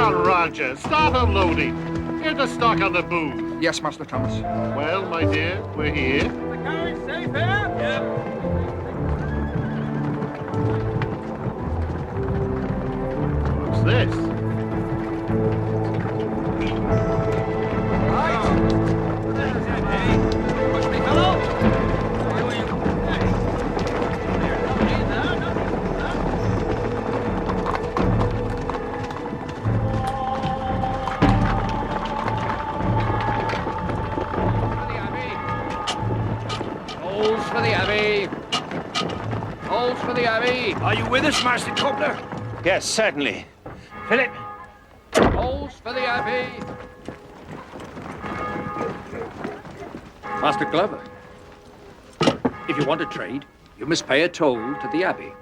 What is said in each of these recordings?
on, Roger. Start unloading. Get the stock on the booth. Yes, Master Thomas. Well, my dear, we're here. The carriage safe here? Yep. What's this? Push me, fellow. Holes for the Abbey. Holes for the Abbey. Are you with us, Master Cobbler? Yes, certainly. Philip. Holes for the Abbey. Master Glover, if you want to trade, you must pay a toll to the Abbey.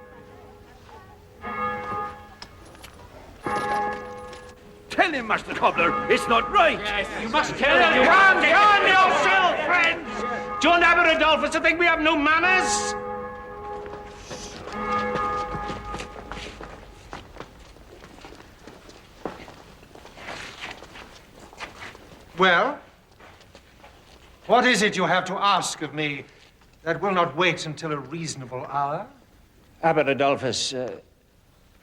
Tell him, Master Cobbler, it's not right. Yes, you must tell him. Calm yourself, friends! Don't Abbot Adolphus to think we have no manners? Well, what is it you have to ask of me that will not wait until a reasonable hour? Abbot Adolphus,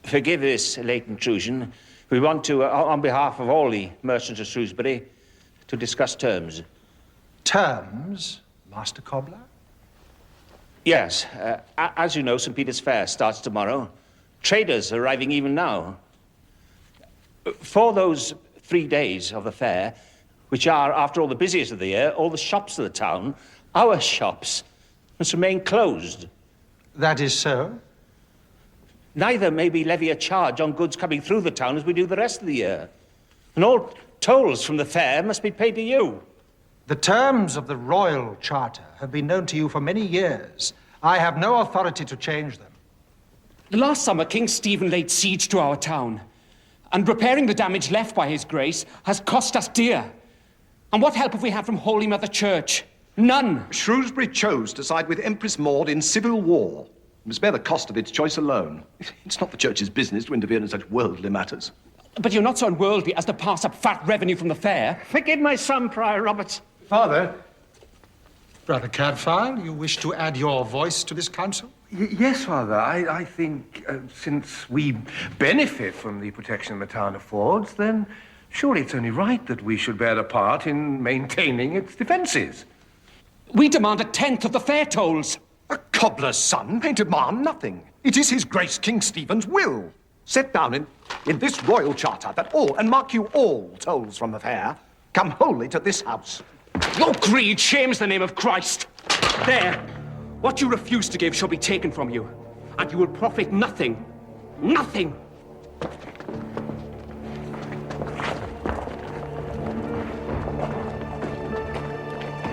forgive this late intrusion. We want to, on behalf of all the merchants of Shrewsbury, to discuss terms. Terms, Master Cobbler? Yes, as you know, St. Peter's Fair starts tomorrow. Traders are arriving even now. For those 3 days of the fair, which are, after all, the busiest of the year, all the shops of the town, our shops must remain closed. That is so. Neither may we levy a charge on goods coming through the town as we do the rest of the year. And all tolls from the fair must be paid to you. The terms of the Royal Charter have been known to you for many years. I have no authority to change them. Last summer, King Stephen laid siege to our town, and repairing the damage left by his grace has cost us dear. And what help have we had from Holy Mother Church? None. Shrewsbury chose to side with Empress Maud in civil war. It must bear the cost of its choice alone. It's not the Church's business to interfere in such worldly matters. But you're not so unworldly as to pass up fat revenue from the fair. Forgive my son, Prior Roberts. Father, Brother Cadfael, you wish to add your voice to this council? Yes, Father. I think since we benefit from the protection the town affords, then surely it's only right that we should bear a part in maintaining its defences. We demand 1/10 of the fair tolls. A cobbler's son may demand nothing. It is his Grace King Stephen's will, set down in this royal charter, that all, and mark you all, tolls from the fair come wholly to this house. Your greed shames the name of Christ. There, what you refuse to give shall be taken from you, and you will profit nothing. Nothing.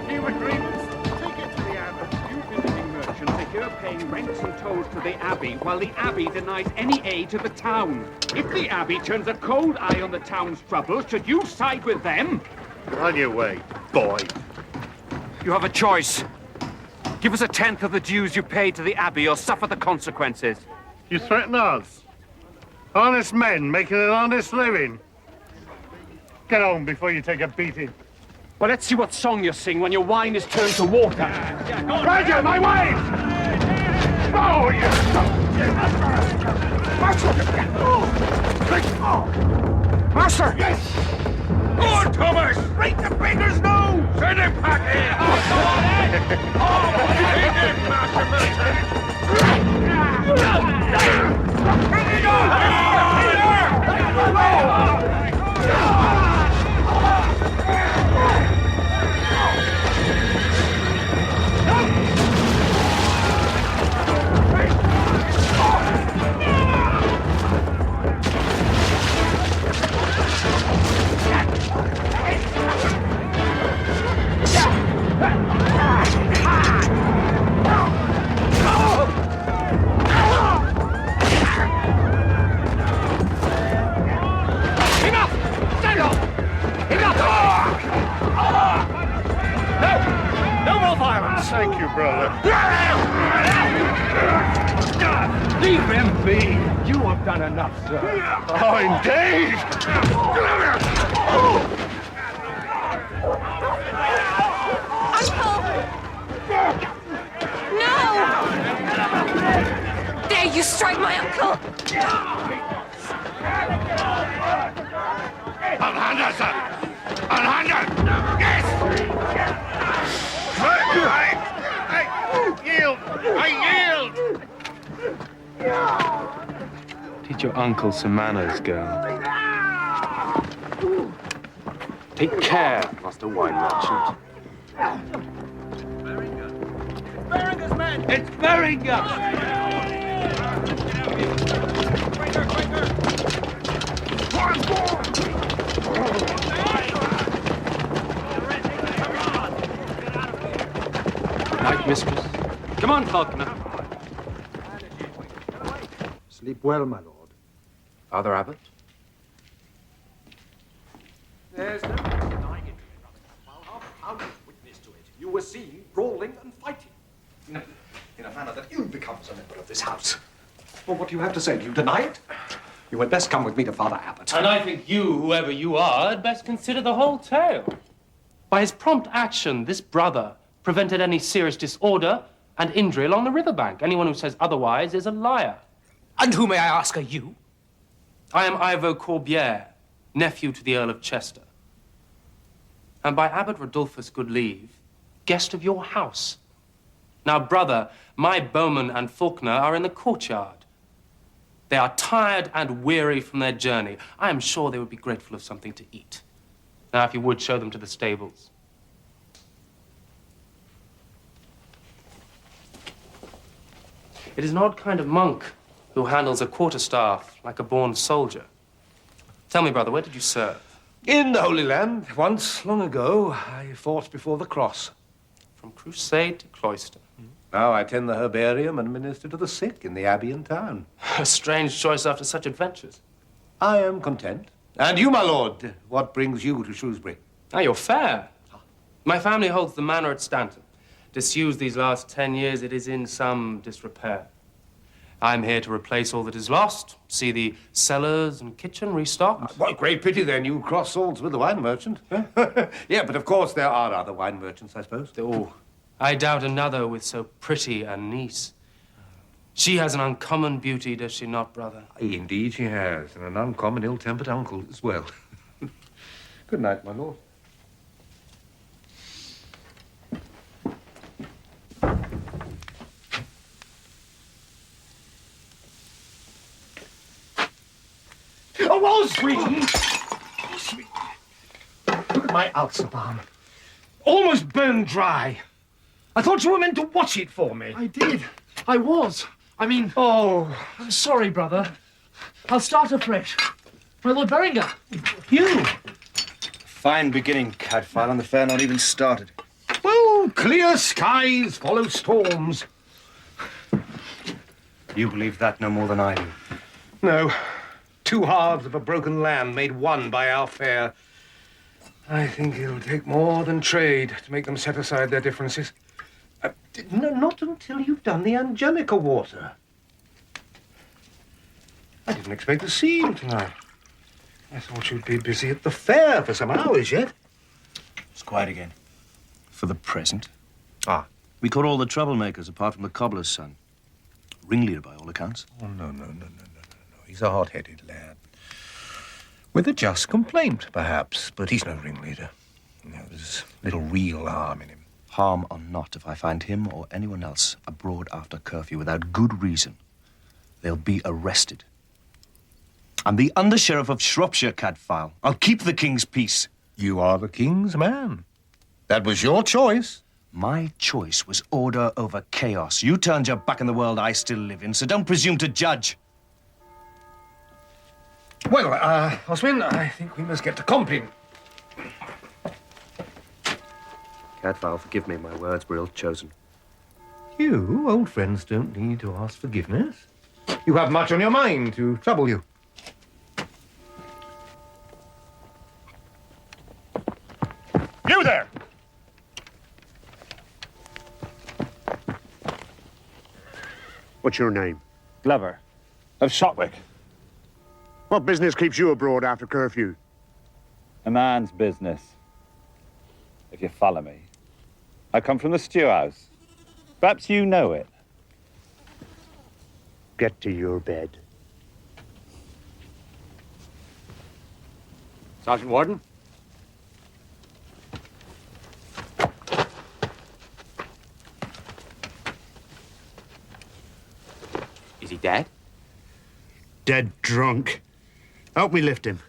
New agreements. Take it to the Abbey. You visiting merchants are here paying rents and tolls to the Abbey, while the Abbey denies any aid to the town. If the Abbey turns a cold eye on the town's troubles, should you side with them? On your way, boy. You have a choice. Give us 1/10 of the dues you paid to the Abbey or suffer the consequences. You threaten us? Honest men making an honest living. Get home before you take a beating. Well, let's see what song you sing when your wine is turned to water. Roger, my wife! Oh, you Master! Yes! Good, Thomas! Break the beggar's nose! Send him packing! Oh, go on, Ed! Oh, take him, Master You've done enough, sir. Oh, indeed! Uncle! No! Dare you strike my uncle! Unhand her, sir! Unhand her! Yes! I yield! I yield! Teach your uncle some manners, girl. Take care, Master Wine Merchant. Beringar's men! It's Beringar! Night, mistress. Come on, Falconer. Sleep well, my lord. Father Abbot? There's no denying it, brother. How witness to it? You were seen brawling and fighting. In a manner that ill becomes a member of this house. Well, what do you have to say? Do you deny it? You had best come with me to Father Abbot. And I think you, whoever you are, had best consider the whole tale. By his prompt action, this brother prevented any serious disorder and injury along the riverbank. Anyone who says otherwise is a liar. And who, may I ask, are you? I am Ivo Corbiere, nephew to the Earl of Chester. And by Abbot Rodulphus' good leave, guest of your house. Now, brother, my bowman and falconer are in the courtyard. They are tired and weary from their journey. I am sure they would be grateful of something to eat. Now, if you would, show them to the stables. It is an odd kind of monk who handles a quarterstaff like a born soldier. Tell me, brother, where did you serve? In the Holy Land, once, long ago, I fought before the cross. From crusade to cloister. Now I tend the herbarium and minister to the sick in the abbey and town. A strange choice after such adventures. I am content. And you, my lord, what brings you to Shrewsbury? Ah, you're fair. My family holds the manor at Stanton. Disused these last 10 years, it is in some disrepair. I'm here to replace all that is lost, see the cellars and kitchen restocked. What great pity, then, you cross swords with the wine merchant. Yeah, but of course there are other wine merchants, I suppose. Oh, I doubt another with so pretty a niece. She has an uncommon beauty, does she not, brother? Indeed she has, and an uncommon ill-tempered uncle as well. Good night, my lord. Oh, all sweetie! Look at my ulcer balm. Almost burned dry. I thought you were meant to watch it for me. I did. I was. I mean... Oh. I'm sorry, brother. I'll start afresh. My Lord Beringar. You? Fine beginning, Cadfael, and the fair not even started. Well, clear skies follow storms. You believe that no more than I do. No. Two halves of a broken land made one by our fair. I think it'll take more than trade to make them set aside their differences. No, not until you've done the Angelica water. I didn't expect to see you tonight. I thought you'd be busy at the fair for some hours yet. It's quiet again. For the present. Ah. We caught all the troublemakers apart from the cobbler's son. Ringleader by all accounts. Oh, no. He's a hot-headed lad. With a just complaint, perhaps, but he's no ringleader. No, there's little real harm in him. Harm or not, if I find him or anyone else abroad after curfew without good reason, they'll be arrested. I'm the Under-Sheriff of Shropshire, Cadfael. I'll keep the king's peace. You are the king's man. That was your choice. My choice was order over chaos. You turned your back on the world I still live in, so don't presume to judge. Well, Oswin, I think we must get to Compline. Cadfael, forgive me, my words were ill-chosen. You, old friends, don't need to ask forgiveness. You have much on your mind to trouble you. You there! What's your name? Glover, of Shotwick. What business keeps you abroad after curfew? A man's business, if you follow me. I come from the stew house. Perhaps you know it. Get to your bed. Sergeant Warden? Is he dead? Dead drunk. Help me lift him.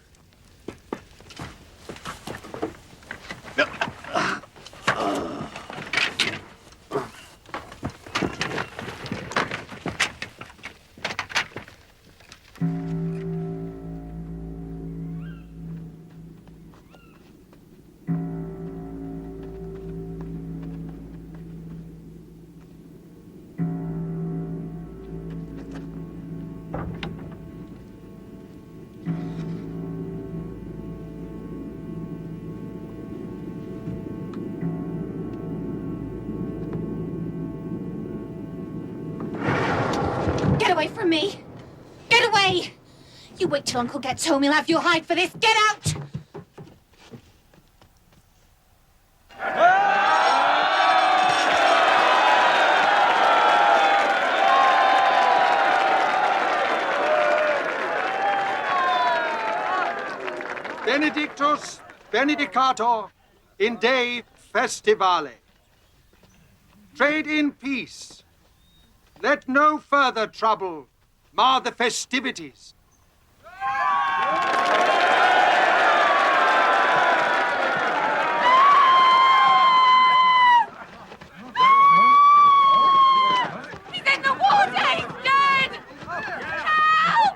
Get away from me! Get away! You wait till Uncle gets home, he'll have your hide for this. Get out! Benedictus benedicator in Dei festivale. Trade in peace. Let no further trouble mar the festivities. He's in the water! He's dead! Help!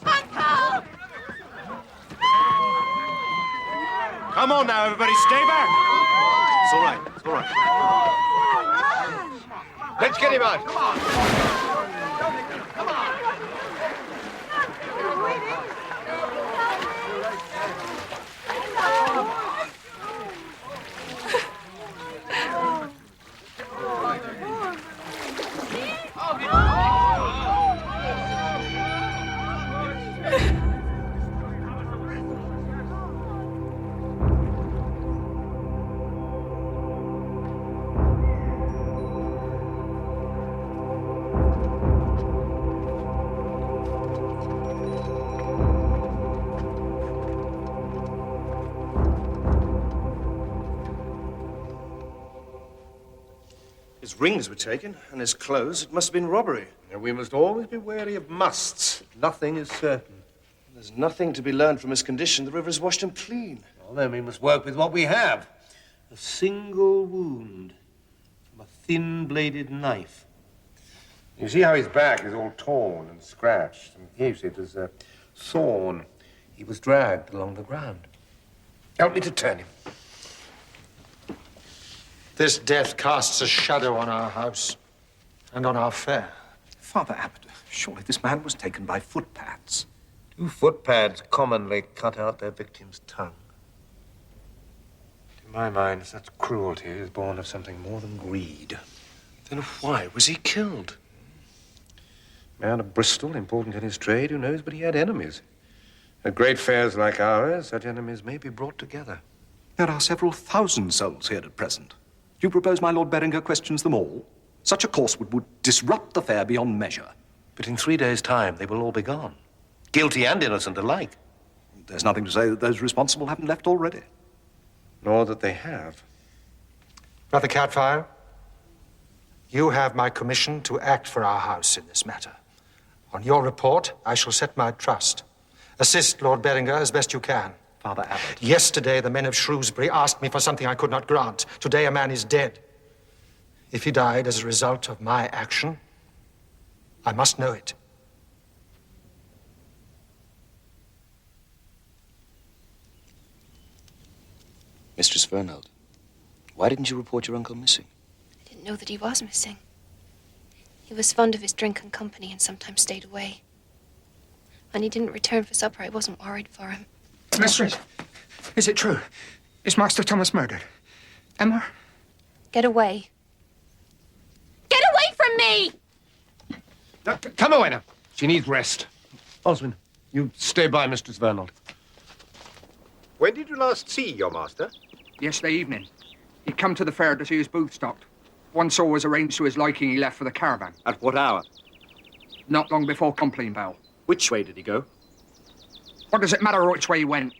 Uncle! Come on now, everybody, stay back. It's all right, it's all right. Let's get him out. Come on. His rings were taken, and his clothes. It must have been robbery. And we must always be wary of musts. Nothing is certain. There's nothing to be learned from his condition. The river has washed him clean. Well, then we must work with what we have. A single wound from a thin-bladed knife. You see how his back is all torn and scratched, and here you see it is a thorn. He was dragged along the ground. Help me to turn him. This death casts a shadow on our house and on our fair. Father Abbot, surely this man was taken by footpads. Do footpads commonly cut out their victim's tongue? To my mind, such cruelty is born of something more than greed. Then why was he killed? Man of Bristol, important in his trade, who knows but he had enemies. At great fairs like ours, such enemies may be brought together. There are several thousand souls here at present. Do you propose my Lord Beringar questions them all? Such a course would disrupt the fair beyond measure. But in 3 days' time, they will all be gone. Guilty and innocent alike. There's nothing to say that those responsible haven't left already. Nor that they have. Brother Cadfael, you have my commission to act for our house in this matter. On your report, I shall set my trust. Assist Lord Beringar as best you can. Father Abbot. Yesterday, the men of Shrewsbury asked me for something I could not grant. Today, a man is dead. If he died as a result of my action, I must know it. Mistress Fernald, why didn't you report your uncle missing? I didn't know that he was missing. He was fond of his drink and company and sometimes stayed away. When he didn't return for supper, I wasn't worried for him. Mistress, is it true? Is Master Thomas murdered? Emma? Get away. Get away from me! Come away now. She needs rest. Osmond, You stay by, Mistress Vernold. When did you last see your master? Yesterday evening. He'd come to the fair to see his booth stocked. Once all was arranged to his liking, he left for the caravan. At what hour? Not long before compline bell. Which way did he go? What does it matter which way he went?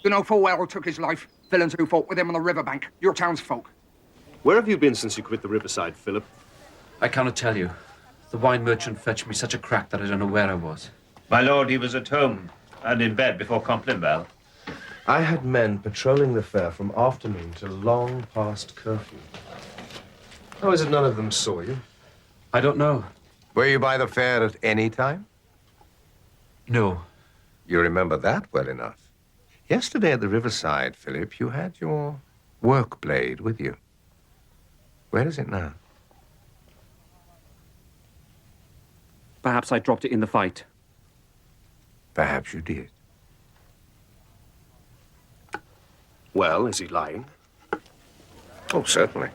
You know full well who took his life. Villains who fought with him on the riverbank. Your townsfolk. Where have you been since you quit the riverside, Philip? I cannot tell you. The wine merchant fetched me such a crack that I don't know where I was. My lord, he was at home and in bed before compline bell. I had men patrolling the fair from afternoon till long past curfew. How is it none of them saw you? I don't know. Were you by the fair at any time? No. You remember that well enough. Yesterday at the riverside, Philip, you had your work blade with you. Where is it now? Perhaps I dropped it in the fight. Perhaps you did. Well, is he lying? Oh, certainly.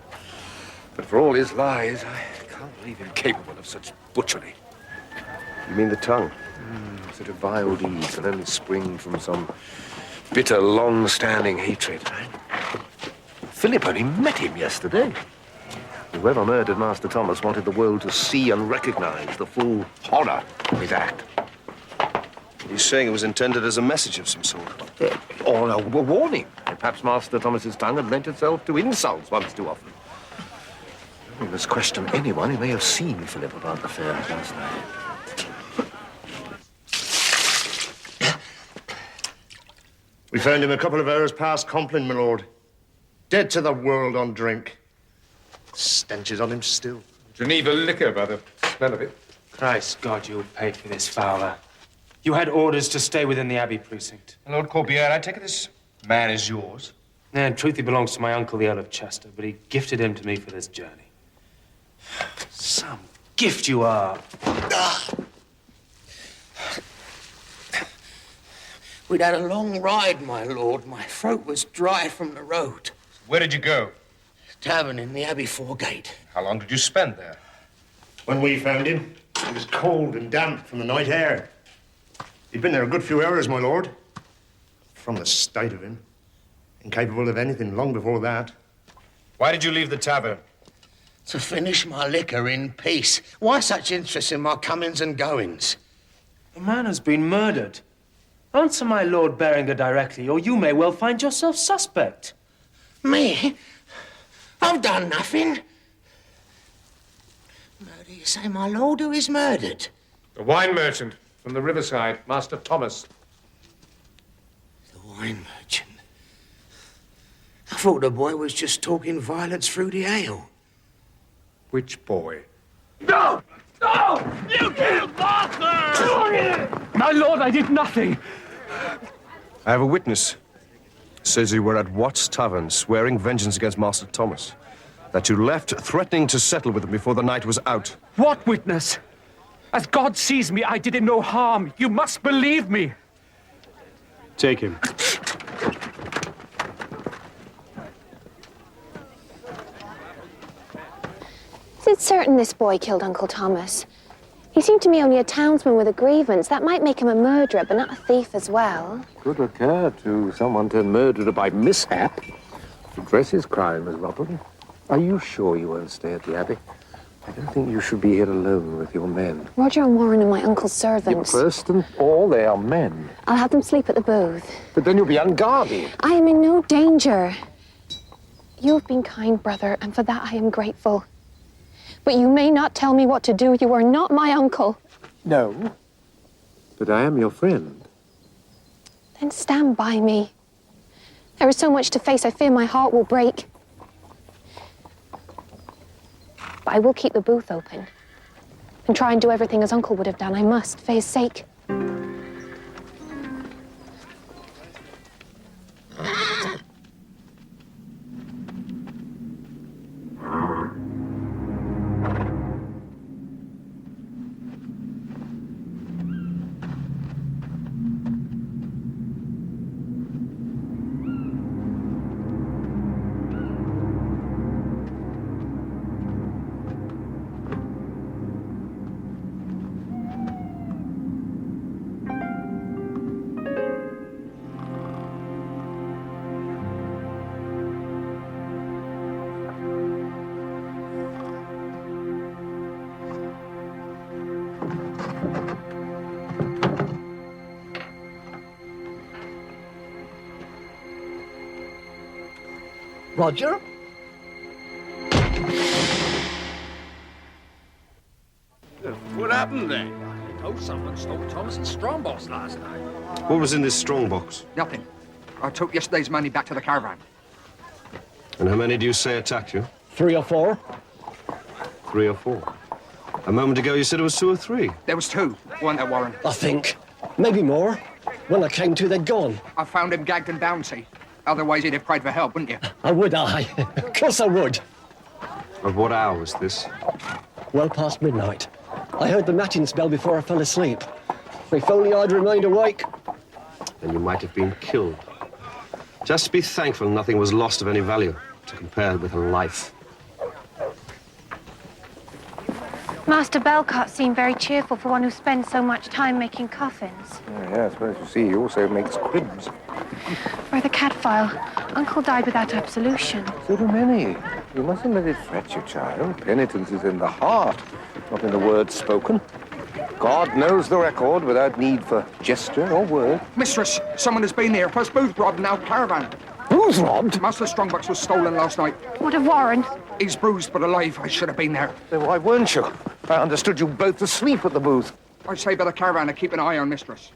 But for all his lies, I can't believe him capable of such butchery. You mean the tongue? Such a vile deed can only spring from some bitter, long-standing hatred. Philip only met him yesterday. Whoever murdered Master Thomas wanted the world to see and recognize the full horror of his act. He's saying it was intended as a message of some sort. Or a warning. Perhaps Master Thomas's tongue had lent itself to insults once too often. We must question anyone who may have seen Philip about the fair last night. We found him a couple of hours past compline, my lord. Dead to the world on drink. Stench is on him still. Geneva liquor, by the smell of it. Christ God, you paid for this, Fowler. You had orders to stay within the Abbey precinct. Lord Corbiere, I take it this man is yours? Yeah, in truth, he belongs to my uncle, the Earl of Chester, but he gifted him to me for this journey. Some gift you are. We'd had a long ride, my lord. My throat was dry from the road. Where did you go? Tavern in the Abbey foregate. How long did you spend there? When we found him, he was cold and damp from the night air. He'd been there a good few hours, my lord. From the state of him. Incapable of anything long before that. Why did you leave the tavern? To finish my liquor in peace. Why such interest in my comings and goings? The man has been murdered. Answer my Lord Beringer directly, or you may well find yourself suspect. Me? I've done nothing. Murder, you say, my lord? Who is murdered? The wine merchant from the riverside, Master Thomas. The wine merchant? I thought the boy was just talking violence through the ale. Which boy? No! No! You killed Arthur! My lord, I did nothing. I have a witness. Says you were at Watt's Tavern, swearing vengeance against Master Thomas. That you left, threatening to settle with him before the night was out. What witness? As God sees me, I did him no harm. You must believe me. Take him. Is it certain this boy killed Uncle Thomas? He seemed to me only a townsman with a grievance. That might make him a murderer, but not a thief as well. Could occur to someone turned murderer by mishap to dress his crime as robbery. Are you sure you won't stay at the Abbey? I don't think you should be here alone with your men. Roger and Warren are my uncle's servants. First and all, they are men. I'll have them sleep at the booth. But then you'll be unguarded. I am in no danger. You have been kind, brother, and for that I am grateful. But you may not tell me what to do. You are not my uncle. No. But I am your friend. Then stand by me. There is so much to face, I fear my heart will break. But I will keep the booth open and try and do everything as Uncle would have done. I must, for his sake. Roger? What happened then? Oh, someone stole Thomas's strong box last night. What was in this strong box? Nothing. I took yesterday's money back to the caravan. And how many do you say attacked you? 3 or 4. 3 or 4. A moment ago you said it was 2 or 3. There was 2, weren't there, Warren? I think. Maybe more. When I came to, they'd gone. I found him gagged and bouncy. Otherwise, he'd have cried for help, wouldn't you? I would, I. Of course I would. Of what hour was this? Well past midnight. I heard the matins bell before I fell asleep. If only I'd remained awake. Then you might have been killed. Just be thankful nothing was lost of any value to compare with a life. Master Belcott seemed very cheerful for one who spends so much time making coffins. Yeah, I suppose you see, he also makes cribs. Brother Cadfael, Uncle died without absolution. So do many. You mustn't let it fret you, child. Penitence is in the heart, not in the words spoken. God knows the record without need for gesture or word. Mistress, someone has been here. First booth robbed, now caravan. Who's robbed? Master Strongbox was stolen last night. What of Warren? He's bruised but alive. I should have been there. Then why weren't you? I understood you both asleep at the booth. I say by the caravan to keep an eye on Mistress.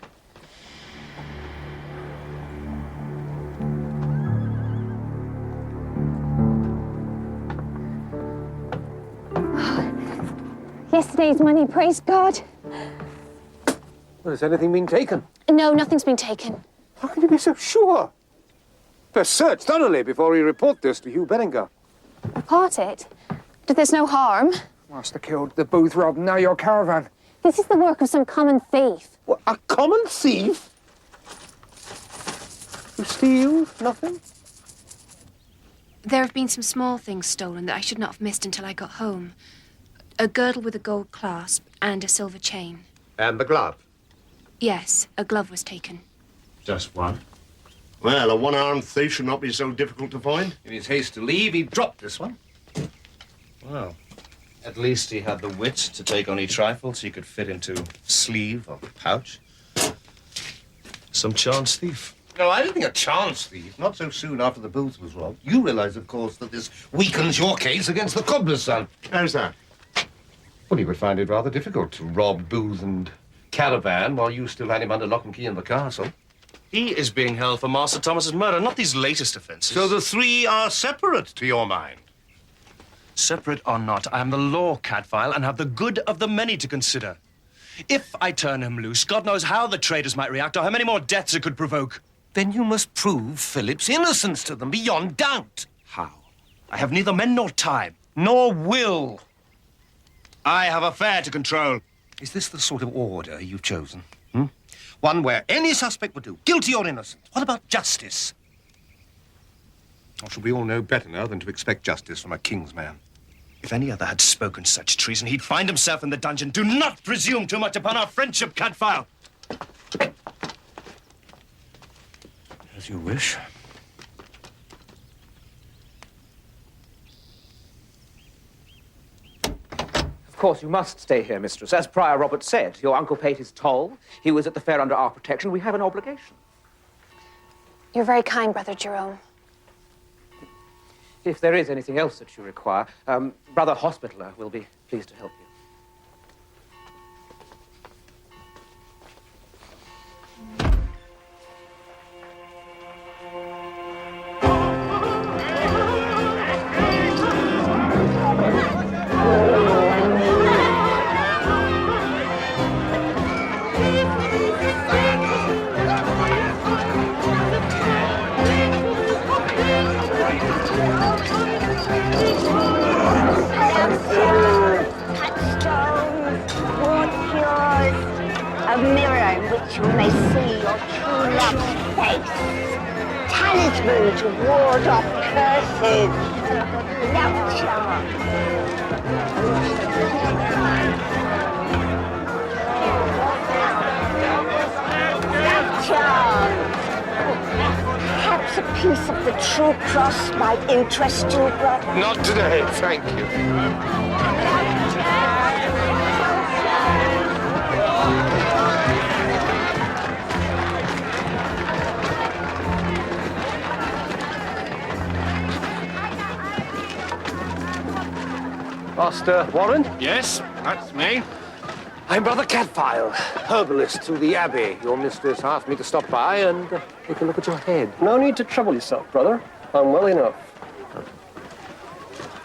Yesterday's money, praise God. Well, has anything been taken? No, nothing's been taken. How can you be so sure? Best search thoroughly before we report this to Hugh Beringar. Report it? But there's no harm. Master killed, the booth robbed, now your caravan. This is the work of some common thief. What, a common thief? Who steals nothing? There have been some small things stolen that I should not have missed until I got home. A girdle with a gold clasp and a silver chain. And the glove? Yes, a glove was taken. Just one. Well, a one-armed thief should not be so difficult to find. In his haste to leave, he dropped this one. Well, at least he had the wit to take only trifles he could fit into sleeve or pouch. Some chance thief. No, I don't think a chance thief. Not so soon after the booth was robbed. You realize, of course, that this weakens your case against the cobbler's son. How's that? Well, he would find it rather difficult to rob booth and caravan while you still had him under lock and key in the castle. He is being held for Master Thomas's murder, not these latest offences. So the 3 are separate, to your mind? Separate or not, I am the law, Cadfael, and have the good of the many to consider. If I turn him loose, God knows how the traders might react or how many more deaths it could provoke. Then you must prove Philip's innocence to them beyond doubt. How? I have neither men nor time, nor will. I have a fair to control. Is this the sort of order you've chosen? One where any suspect would do, guilty or innocent. What about justice? Or should we all know better now than to expect justice from a king's man? If any other had spoken such treason, he'd find himself in the dungeon. Do not presume too much upon our friendship, Cadfael. As you wish. Of course, you must stay here, mistress. As Prior Robert said, your uncle paid his toll. He was at the fair under our protection. We have an obligation. You're very kind, Brother Jerome. If there is anything else that you require, Brother Hospitaller will be pleased to help you. A mirror in which you may see your true love's face. Talisman to ward off curses. Love charm. Love charm. Perhaps a piece of the true cross might interest you, brother. Not today, thank you. Master Warren? Yes, that's me. I'm Brother Cadfael, herbalist to the Abbey. Your mistress asked me to stop by and take a look at your head. No need to trouble yourself, brother. I'm well enough.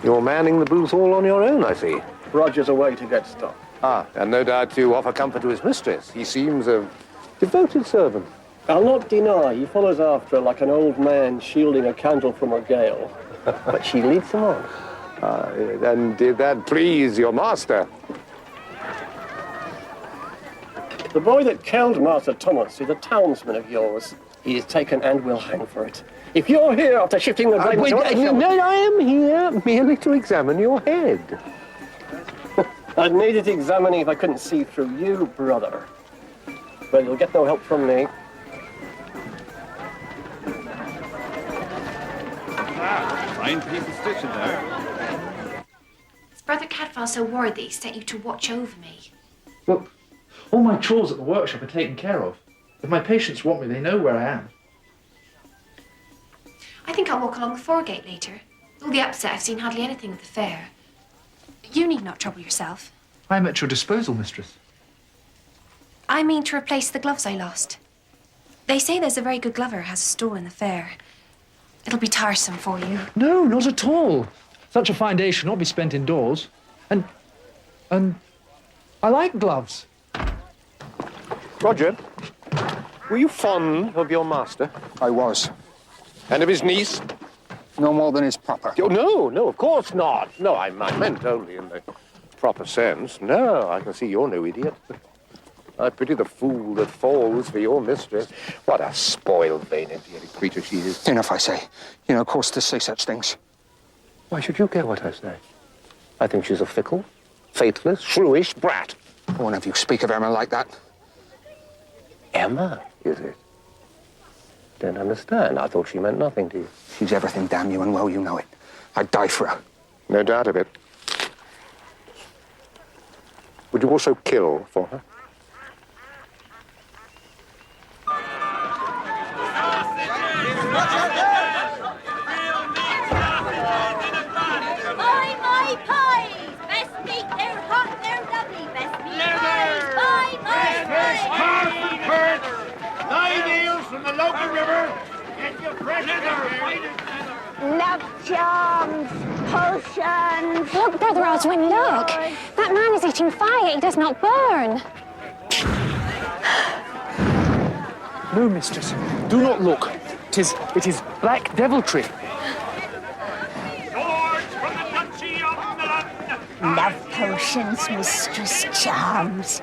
You're manning the booth all on your own, I see. Roger's away to get stock. Ah, and no doubt to offer comfort to his mistress. He seems a devoted servant. I'll not deny he follows after her like an old man shielding a candle from a gale. But she leads him on. And did that please your master? The boy that killed Master Thomas is a townsman of yours. He is taken and will hang for it. If you're here after shifting the blame... I am here merely to examine your head. I'd need it examining if I couldn't see through you, brother. Well, you'll get no help from me. Fine piece of stitching there. Is Brother Cadfael so worried that he sent you to watch over me? Look, all my chores at the workshop are taken care of. If my patients want me, they know where I am. I think I'll walk along the foregate later. All the upset, I've seen hardly anything of the fair. You need not trouble yourself. I am at your disposal, mistress. I mean to replace the gloves I lost. They say there's a very good glover who has a stall in the fair. It'll be tiresome for you. No, not at all. Such a fine day should not be spent indoors. And I like gloves. Roger, were you fond of your master? I was. And of his niece? No more than is proper. Oh, no, of course not. No, I meant only in the proper sense. No, I can see you're no idiot. I pity the fool that falls for your mistress. What a spoiled, vain, idiotic creature she is. Enough, I say. You know, of course, to say such things. Why should you care what I say? I think she's a fickle, faithless, shrewish brat. I won't have you speak of Emma like that. Emma, is it? Don't understand. I thought she meant nothing to you. She's everything, damn you, and well you know it. I'd die for her. No doubt of it. Would you also kill for her? My pies! Best meat, they're hot, they're lovely. Best meat pies! My Carson, live eels from the local river. Get your fresh Love charms, potions. Look, Brother Oswin, look. That man is eating fire. He does not burn. No, mistress. Do not look. It is black deviltry. Love potions, Mistress Charms.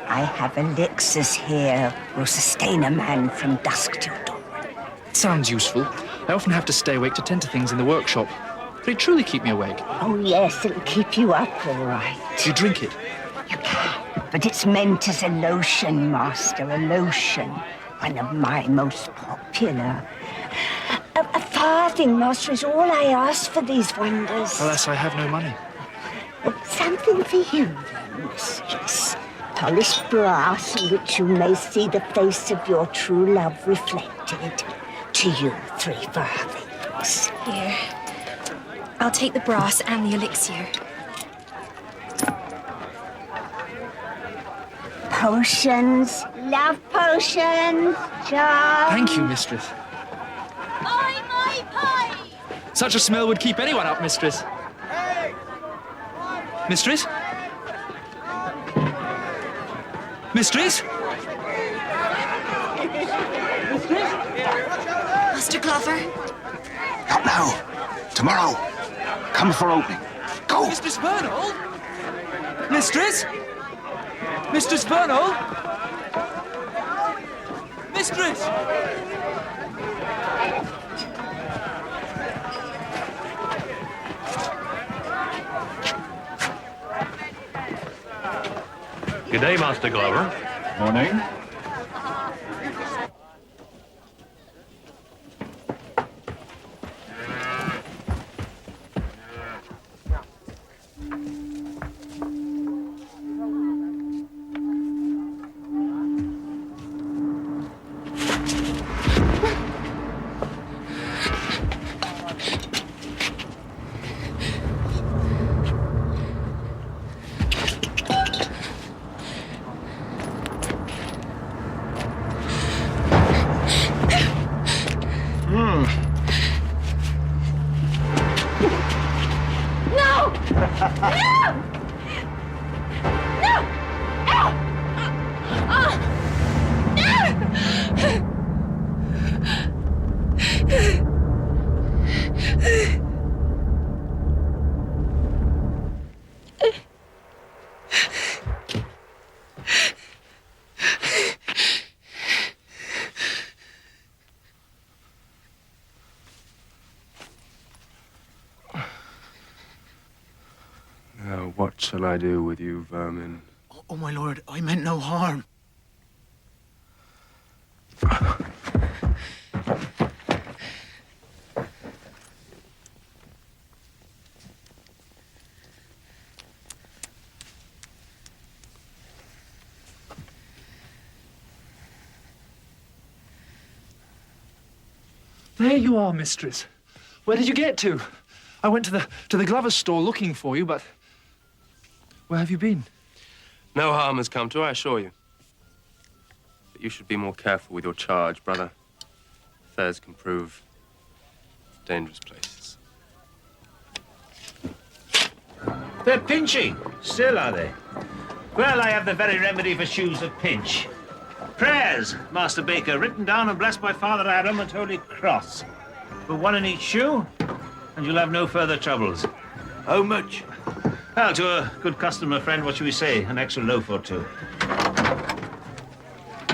I have elixirs here will sustain a man from dusk till dawn. Sounds useful. I often have to stay awake to tend to things in the workshop. But it truly keep me awake. Oh, yes, it'll keep you up all right. Do you drink it? You can, but it's meant as a lotion, Master, a lotion. One of my most popular. A farthing, Master, is all I ask for these wonders. Alas, I have no money. Well, something for you, then, mistress. Polished brass in which you may see the face of your true love reflected. To you, 3 farthings. Here. I'll take the brass and the elixir. Potions, love potions, charms. Thank you, mistress. My pie! Such a smell would keep anyone up, mistress. Mistress? Mistress? Master Glover? Not now. Tomorrow. Come for opening. Go. Mistress Vernal? Mistress? Mistress Vernal? Mistress! Good day, Master Glover. Morning. shall I do with you, vermin? Oh, my lord, I meant no harm. There you are, mistress. Where did you get to? I went to the glover's store looking for you, but where have you been? No harm has come to her, I assure you. But you should be more careful with your charge, brother. Affairs can prove dangerous places. They're pinching. Still, are they? Well, I have the very remedy for shoes that pinch. Prayers, Master Baker, written down and blessed by Father Adam and Holy Cross. Put one in each shoe, and you'll have no further troubles. How much? Well, to a good customer friend, what should we say? An extra loaf or two.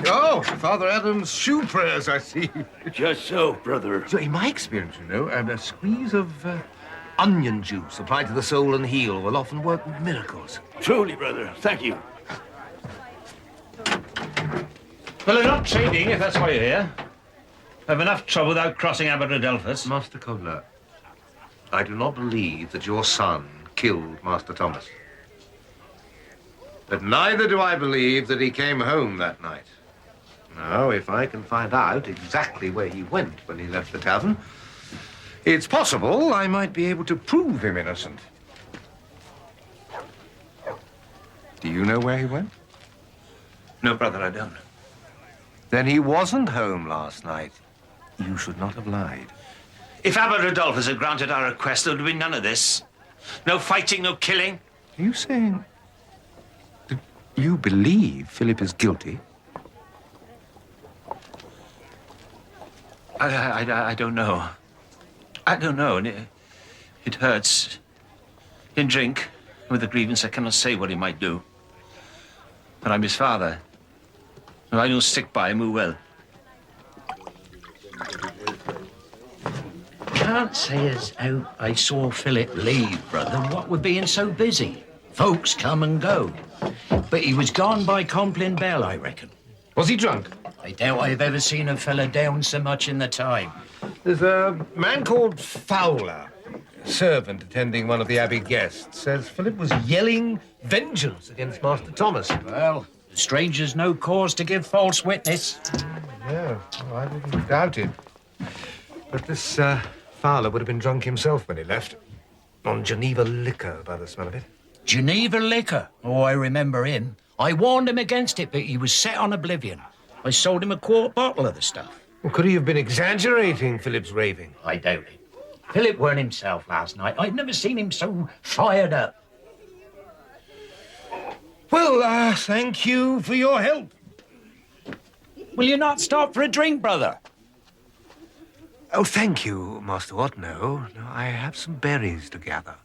Oh, Father Adam's shoe prayers, I see. Just so, brother. So in my experience, you know, a squeeze of onion juice applied to the sole and heel will often work miracles. Truly, brother. Thank you. Well, they're not trading, if that's why you're here. I've enough trouble without crossing Abbot Adolphus. Master Cobbler, I do not believe that your son killed Master Thomas. But neither do I believe that he came home that night. Now, if I can find out exactly where he went when he left the tavern, it's possible I might be able to prove him innocent. Do you know where he went? No, brother, I don't. Then he wasn't home last night. You should not have lied. If Abbot Adolphus had granted our request, there would have been none of this. No fighting, no killing. Are you saying that you believe Philip is guilty? I don't know. I don't know, and it hurts. In drink, with the grievance, I cannot say what he might do. But I'm his father, and I don't stick by him who will. Can't say as how I saw Philip leave, brother, what with being so busy. Folks come and go. But he was gone by Compline Bell, I reckon. Was he drunk? I doubt I've ever seen a fella down so much in the time. There's a man called Fowler, a servant attending one of the Abbey guests, says Philip was yelling vengeance against Master Thomas. Well, the stranger's no cause to give false witness. No, well, I didn't doubt it. But this Fowler would have been drunk himself when he left. On Geneva liquor, by the smell of it. Geneva liquor? Oh, I remember him. I warned him against it, but he was set on oblivion. I sold him a quart bottle of the stuff. Well, could he have been exaggerating Philip's raving? I doubt it. Philip weren't himself last night. I've never seen him so fired up. Well, thank you for your help. Will you not stop for a drink, brother? Oh, thank you, Master Watt. No, I have some berries to gather.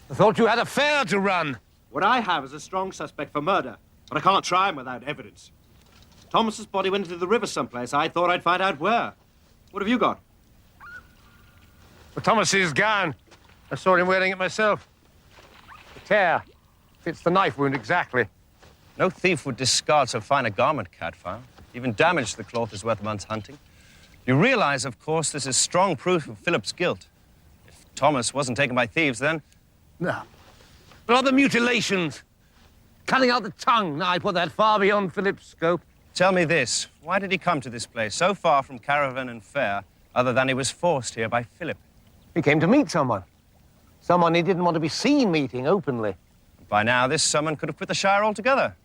I thought you had a fair to run. What I have is a strong suspect for murder, but I can't try him without evidence. Thomas's body went into the river someplace. I thought I'd find out where. What have you got? Well, Thomas is gone. I saw him wearing it myself. The tear fits the knife wound exactly. No thief would discard so fine a garment, Cadfael. Even damage to the cloth is worth a month's hunting. You realize, of course, this is strong proof of Philip's guilt. If Thomas wasn't taken by thieves, then... No. But other mutilations. cutting out the tongue. Now, I put that far beyond Philip's scope. Tell me this. Why did he come to this place so far from caravan and fair, other than he was forced here by Philip? He came to meet someone. Someone he didn't want to be seen meeting openly. By now, this someone could have quit the Shire altogether.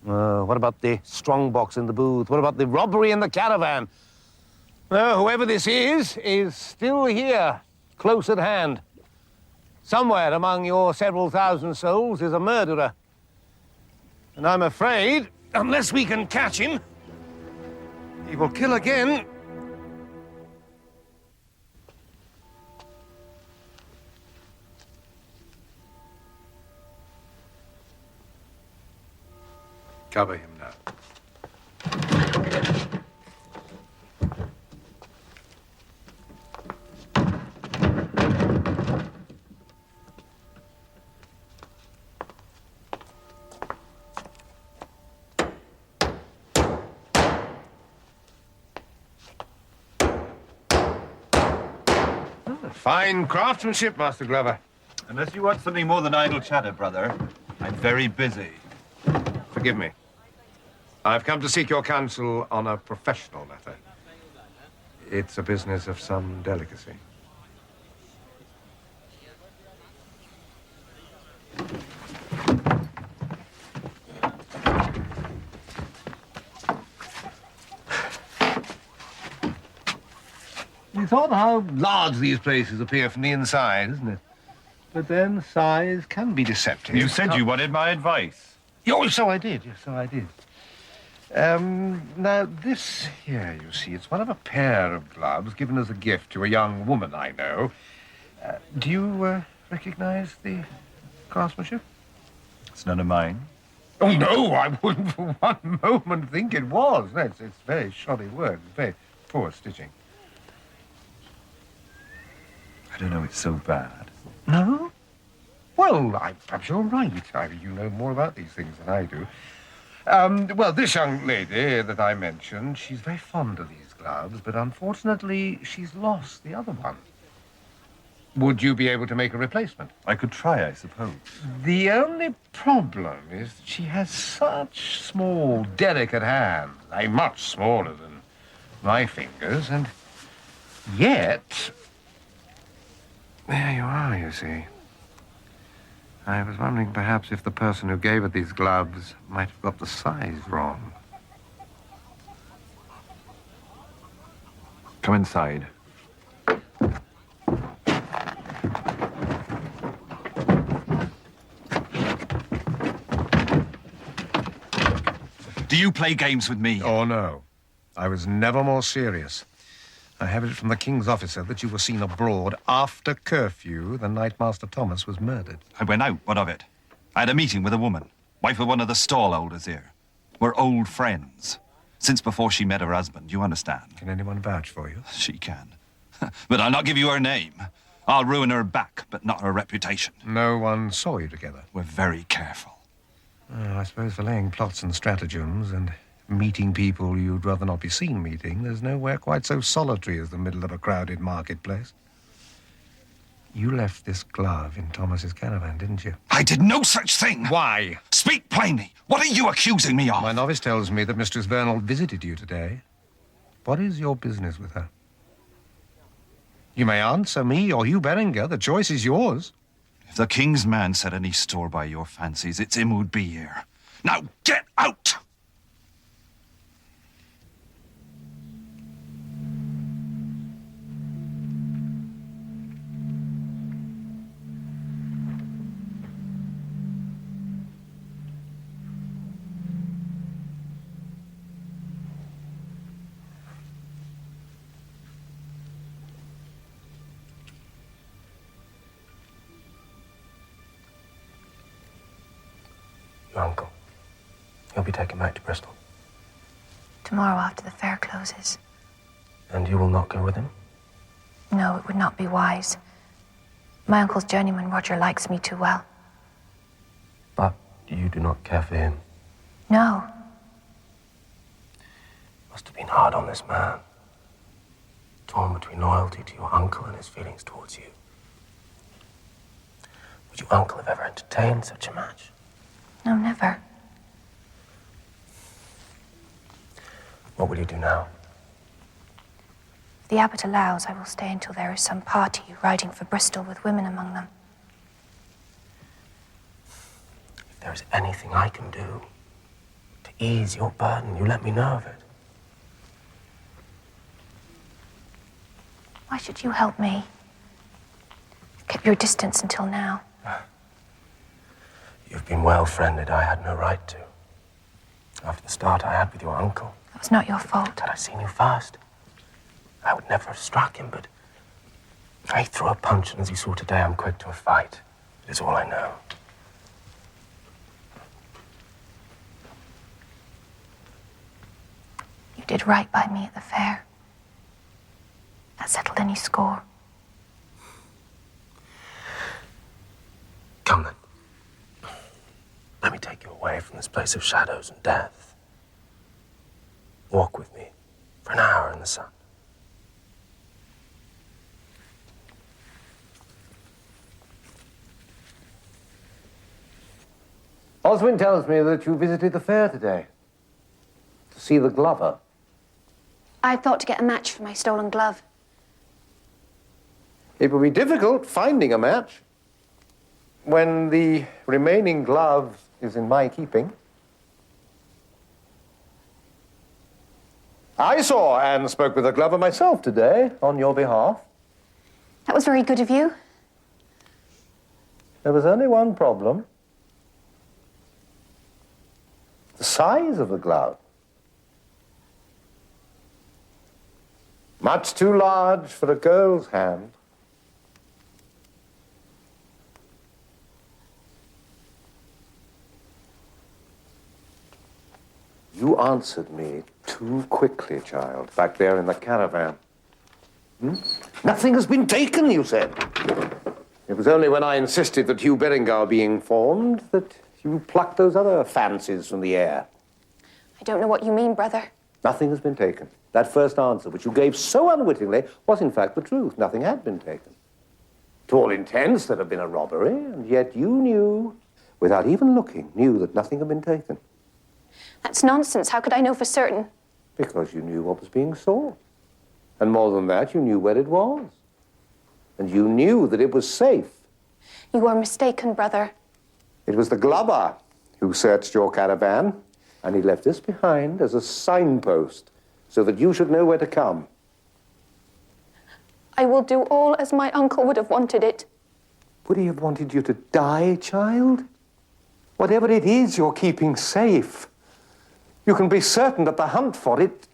What about the strongbox in the booth? What about the robbery in the caravan? Whoever this is still here, close at hand. Somewhere among your several thousand souls is a murderer. And I'm afraid, unless we can catch him, he will kill again. Cover him now. Fine craftsmanship, Master Glover. Unless you want something more than idle chatter, brother, I'm very busy. Forgive me. I've come to seek your counsel on a professional matter. It's a business of some delicacy. You thought how large these places appear from the inside, isn't it? But then size can be deceptive. You said you wanted my advice. Oh, so I did. Yes, so I did. Now, this here, you see, it's one of a pair of gloves given as a gift to a young woman I know. Do you recognize the craftsmanship? It's none of mine. Oh, no, I wouldn't for one moment think it was. No, it's very shoddy work, very poor stitching. I don't know it's so bad. No? Well, perhaps you're right. You know more about these things than I do. Well, this young lady that I mentioned, she's very fond of these gloves, but unfortunately, she's lost the other one. Would you be able to make a replacement? I could try, I suppose. The only problem is that she has such small, delicate hands, much smaller than my fingers, and yet... There you are, you see. I was wondering perhaps if the person who gave her these gloves might have got the size wrong. Come inside. Do you play games with me? Oh, no. I was never more serious. I have it from the King's officer that you were seen abroad after curfew the night Master Thomas was murdered. I went out. What of it? I had a meeting with a woman, wife of one of the stallholders here. We're old friends. Since before she met her husband, you understand. Can anyone vouch for you? She can. But I'll not give you her name. I'll ruin her back, but not her reputation. No one saw you together? We're very careful. I suppose for laying plots and stratagems and meeting people you'd rather not be seen meeting, there's nowhere quite so solitary as the middle of a crowded marketplace. You left this glove in Thomas's caravan, didn't you? I did no such thing! Why? Speak plainly! What are you accusing me of? My novice tells me that Mistress Vernal visited you today. What is your business with her? You may answer me or Hugh Beringar. The choice is yours. If the King's man set any store by your fancies, it's him who'd be here. Now get out! Your uncle. He'll be taken back to Bristol. Tomorrow after the fair closes. And you will not go with him? No, it would not be wise. My uncle's journeyman, Roger, likes me too well. But you do not care for him. No. Must have been hard on this man. Torn between loyalty to your uncle and his feelings towards you. Would your uncle have ever entertained such a match? No, never. What will you do now? If the abbot allows, I will stay until there is some party riding for Bristol with women among them. If there is anything I can do to ease your burden, you let me know of it. Why should you help me? You've kept your distance until now. You've been well friended. I had no right to. After the start I had with your uncle. That was not your fault. Had I seen you first, I would never have struck him, but I threw a punch, and as you saw today, I'm quick to a fight. It is all I know. You did right by me at the fair. That settled any score. Come then. Let me take you away from this place of shadows and death. Walk with me for an hour in the sun. Oswin tells me that you visited the fair today to see the glover. I thought to get a match for my stolen glove. It will be difficult finding a match when the remaining glove is in my keeping. I saw and spoke with the glover myself today on your behalf. That was very good of you. There was only one problem. The size of the glove. Much too large for a girl's hand. You answered me too quickly, child, back there in the caravan. Nothing has been taken, you said. It was only when I insisted that Hugh Beringar be informed that you plucked those other fancies from the air. I don't know what you mean, brother. Nothing has been taken. That first answer, which you gave so unwittingly, was in fact the truth. Nothing had been taken. To all intents, there had been a robbery, and yet you knew, without even looking, knew that nothing had been taken. That's nonsense. How could I know for certain? Because you knew what was being sought. And more than that, you knew where it was. And you knew that it was safe. You are mistaken, brother. It was the glover who searched your caravan, and he left this behind as a signpost so that you should know where to come. I will do all as my uncle would have wanted it. Would he have wanted you to die, child? Whatever it is you're keeping safe, you can be certain that the hunt for it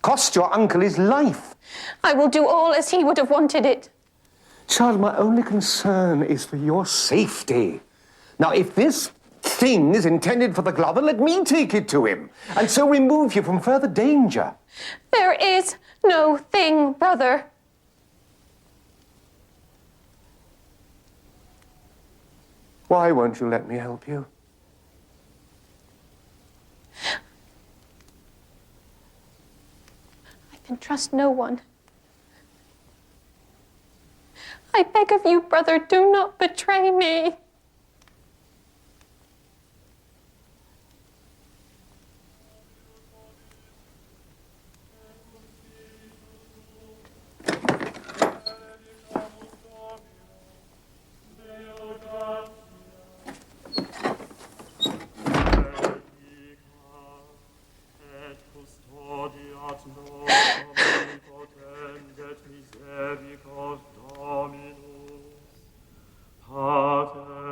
cost your uncle his life. I will do all as he would have wanted it. Child, my only concern is for your safety. Now, if this thing is intended for the glover, let me take it to him, and so remove you from further danger. There is no thing, brother. Why won't you let me help you? I can trust no one. I beg of you, brother, do not betray me. Pater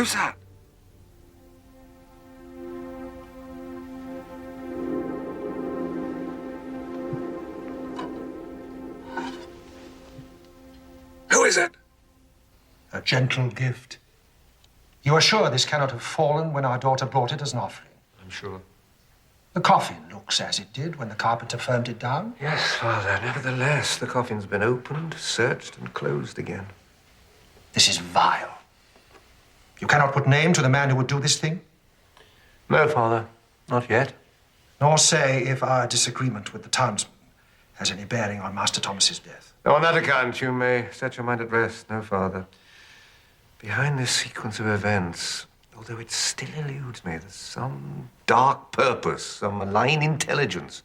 Who's that? Who is it? A gentle gift. You are sure this cannot have fallen when our daughter brought it as an offering? I'm sure. The coffin looks as it did when the carpenter firmed it down. Yes, Father. Nevertheless, the coffin's been opened, searched, and closed again. This is vile. You cannot put name to the man who would do this thing? No, Father. Not yet. Nor say if our disagreement with the townsman has any bearing on Master Thomas's death. Now, on that account, you may set your mind at rest. No, Father. Behind this sequence of events, although it still eludes me, there's some dark purpose, some malign intelligence.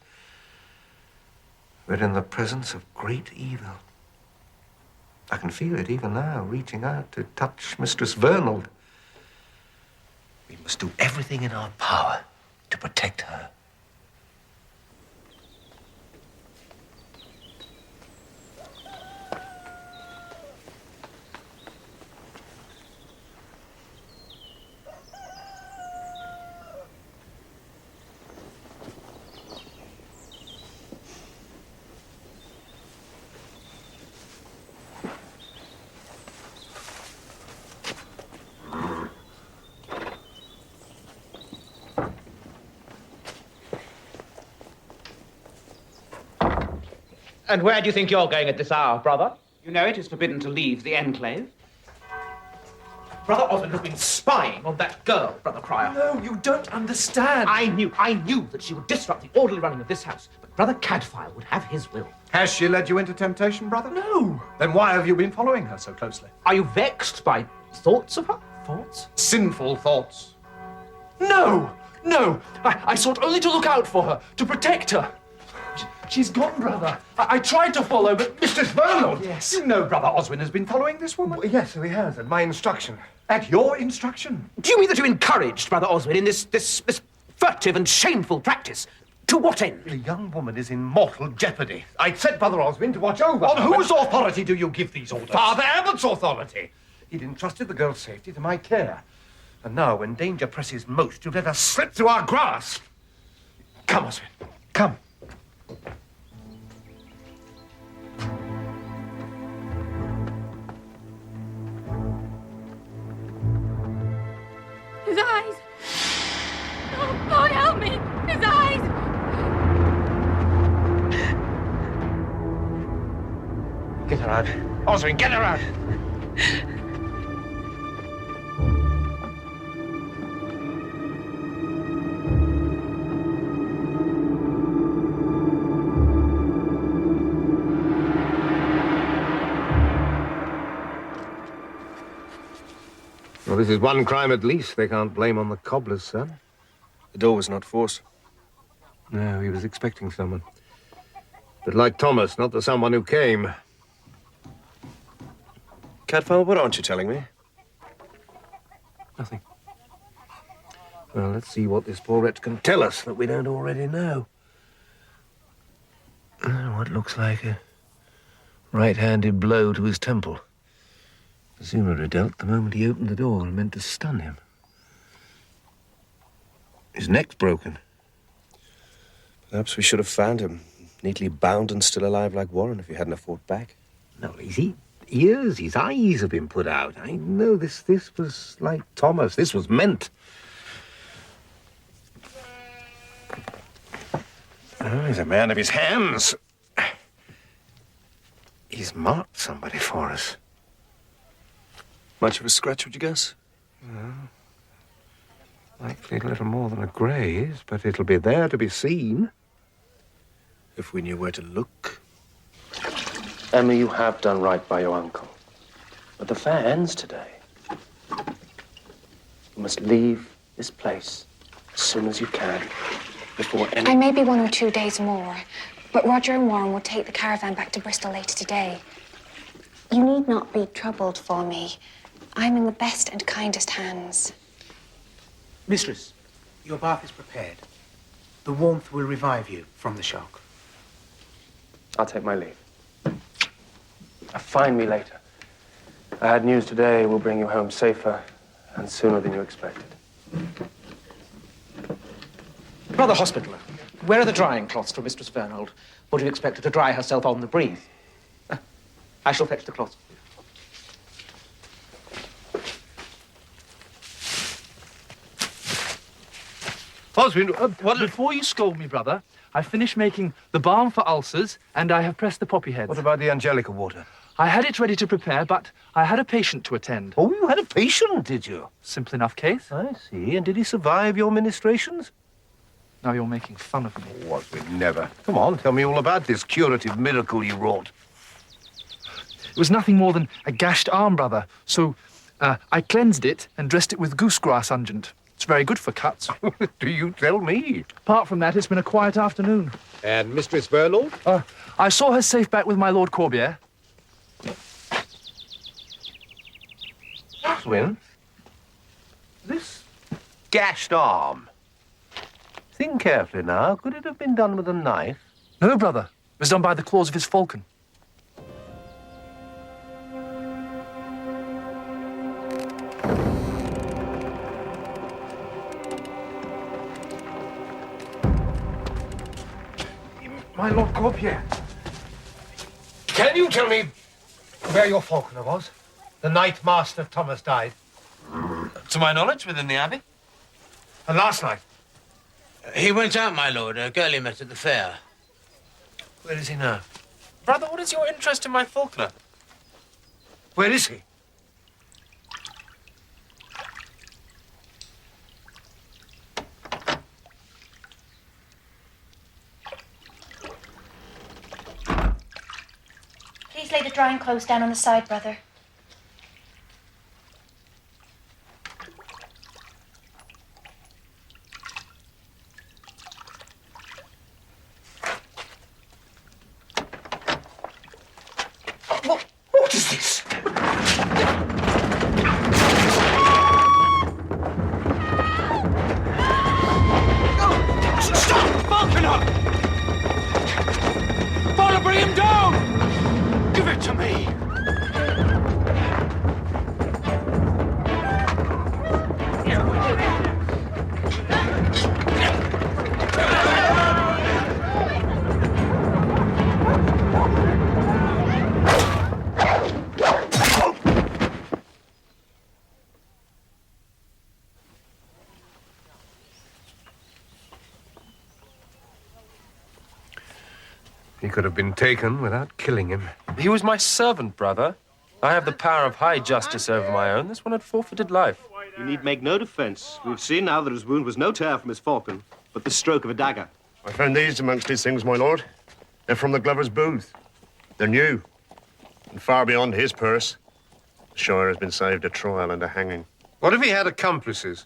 We're in the presence of great evil. I can feel it even now, reaching out to touch Mistress Vernald. We must do everything in our power to protect her. And where do you think you're going at this hour, brother? You know it is forbidden to leave the enclave. Brother Osmond has been spying on that girl, Brother Prior. No, you don't understand. I knew that she would disrupt the orderly running of this house, but Brother Cadfael would have his will. Has she led you into temptation, brother? No. Then why have you been following her so closely? Are you vexed by thoughts of her? Thoughts? Sinful thoughts. No! No! I sought only to look out for her, to protect her. She's gone, brother. I tried to follow, but... Mistress Vernald! Yes. You know Brother Oswin has been following this woman? Well, yes, he has, at my instruction. At your instruction? Do you mean that you encouraged Brother Oswin in this furtive and shameful practice? To what end? The young woman is in mortal jeopardy. I'd set Brother Oswin to watch over On her. whose authority do you give these orders? Father Abbott's authority. He'd entrusted the girl's safety to my care. And now, when danger presses most, you've let her slip through our grasp. Come, Oswin. Come. His eyes! Oh, God, help me! His eyes! Get her out. Oswin, get her out! Well, this is one crime at least they can't blame on the cobbler's son. The door was not forced. No, he was expecting someone. But like Thomas, not the someone who came. Cadfael, what aren't you telling me? Nothing. Well, let's see what this poor wretch can tell us that we don't already know. What looks like a right-handed blow to his temple. The sooner he dealt the moment he opened the door and meant to stun him. His neck's broken. Perhaps we should have found him, neatly bound and still alive like Warren, if he hadn't have fought back. No, his ears, his eyes have been put out. I know this was like Thomas. This was meant. Oh, he's a man of his hands. He's marked somebody for us. Much of a scratch, would you guess? Well, likely a little more than a graze, but it'll be there to be seen. If we knew where to look. Emma, you have done right by your uncle. But the fair ends today. You must leave this place as soon as you can, before any... I may be 1 or 2 days more, but Roger and Warren will take the caravan back to Bristol later today. You need not be troubled for me. I'm in the best and kindest hands. Mistress, your bath is prepared. The warmth will revive you from the shock. I'll take my leave. Find me later. I had news today will bring you home safer And sooner than you expected. Brother Hospitaller, where are the drying cloths for Mistress Fernald? Would you expect her to dry herself on the breeze? I shall fetch the cloths. Oswin, before you scold me, brother, I finished making the balm for ulcers, and I have pressed the poppy heads. What about the Angelica water? I had it ready to prepare, but I had a patient to attend. Oh, you had a patient, did you? Simple enough case. I see. And did he survive your ministrations? Now you're making fun of me. Oh, Oswin, never. Come on, tell me all about this curative miracle you wrought. It was nothing more than a gashed arm, brother. So I cleansed it and dressed it with goosegrass unguent. It's very good for cuts. Do you tell me? Apart from that, it's been a quiet afternoon. And Mistress Fernald? I saw her safe back with my Lord Corbier. Oswin, this gashed arm. Think carefully now. Could it have been done with a knife? No, brother. It was done by the claws of his falcon. My Lord Corbier, can you tell me where your falconer was? The night Master Thomas died. To my knowledge, within the Abbey. And last night? He went out, my lord. A girl he met at the fair. Where is he now? Brother, what is your interest in my falconer? Where is he? Please lay the drying clothes down on the side, brother. What is this? Stop! Falconer! Father, bring him down! Give it to me! He could have been taken without killing him. He was my servant, brother. I have the power of high justice over my own. This one had forfeited life. You need make no defense. We've seen now that his wound was no tear from his falcon, but the stroke of a dagger. I found these amongst his things, my lord. They're from the glover's booth. They're new, and far beyond his purse. The Shire has been saved a trial and a hanging. What if he had accomplices?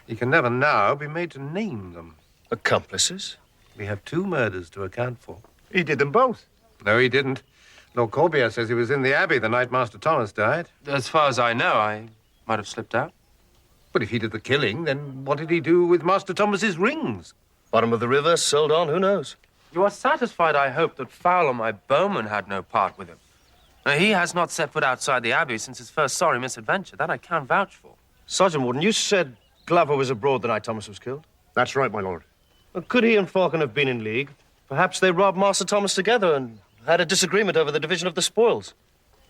He can never now be made to name them. Accomplices? We have 2 murders to account for. He did them both. No, he didn't. Lord Corbier says he was in the Abbey the night Master Thomas died. As far as I know, I might have slipped out. But if he did the killing, then what did he do with Master Thomas's rings? Bottom of the river, sold on, who knows? You are satisfied, I hope, that Fowler, my bowman, had no part with him. Now, he has not set foot outside the Abbey since his first sorry misadventure. That I can vouch for. Sergeant Warden, you said Glover was abroad the night Thomas was killed? That's right, my lord. Well, could he and Falcon have been in league? Perhaps they robbed Master Thomas together and had a disagreement over the division of the spoils.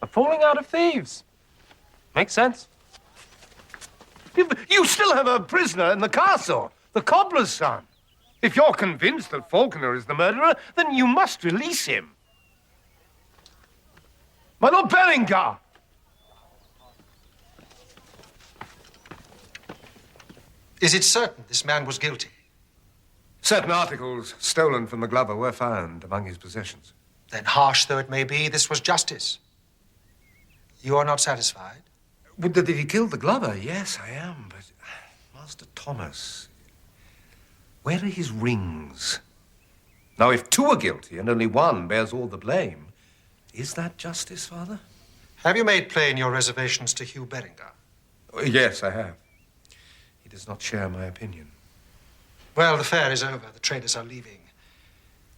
A falling out of thieves. Makes sense. You still have a prisoner in the castle, the cobbler's son. If you're convinced that Falconer is the murderer, then you must release him. My Lord Beringar! Is it certain this man was guilty? Certain articles stolen from the Glover were found among his possessions. Then, harsh though it may be, this was justice. You are not satisfied? That he killed the Glover? Yes, I am, but Master Thomas, where are his rings? Now, if 2 are guilty and only 1 bears all the blame, is that justice, Father? Have you made plain your reservations to Hugh Beringar? Yes, I have. He does not share my opinion. Well, the fair is over. The traders are leaving.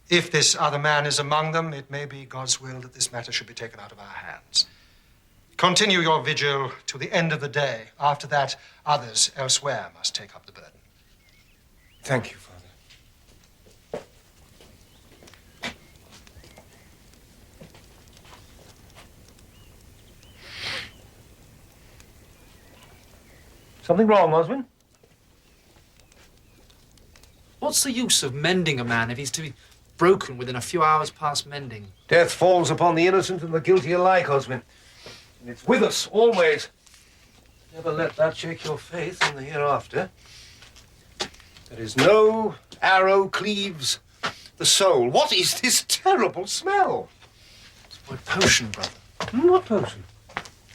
If this other man is among them, it may be God's will that this matter should be taken out of our hands. Continue your vigil to the end of the day. After that, others elsewhere must take up the burden. Thank you, Father. Something wrong, Oswin? What's the use of mending a man if he's to be broken within a few hours past mending? Death falls upon the innocent and the guilty alike, Oswin. And it's with us always. Never let that shake your faith in the hereafter. There is no arrow cleaves the soul. What is this terrible smell? It's my potion, brother. What potion?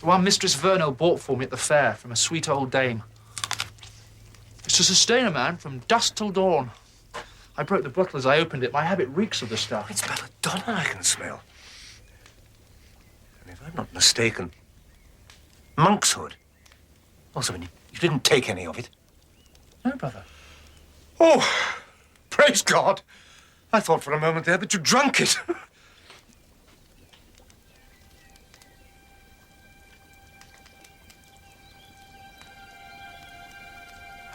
The one Mistress Vernal bought for me at the fair from a sweet old dame. It's to sustain a man from dusk till dawn. I broke the bottle as I opened it. My habit reeks of the stuff. It's belladonna I can smell. And if I'm not mistaken, monkshood. Also, you didn't take any of it. No, brother. Oh, praise God. I thought for a moment there that you drank it.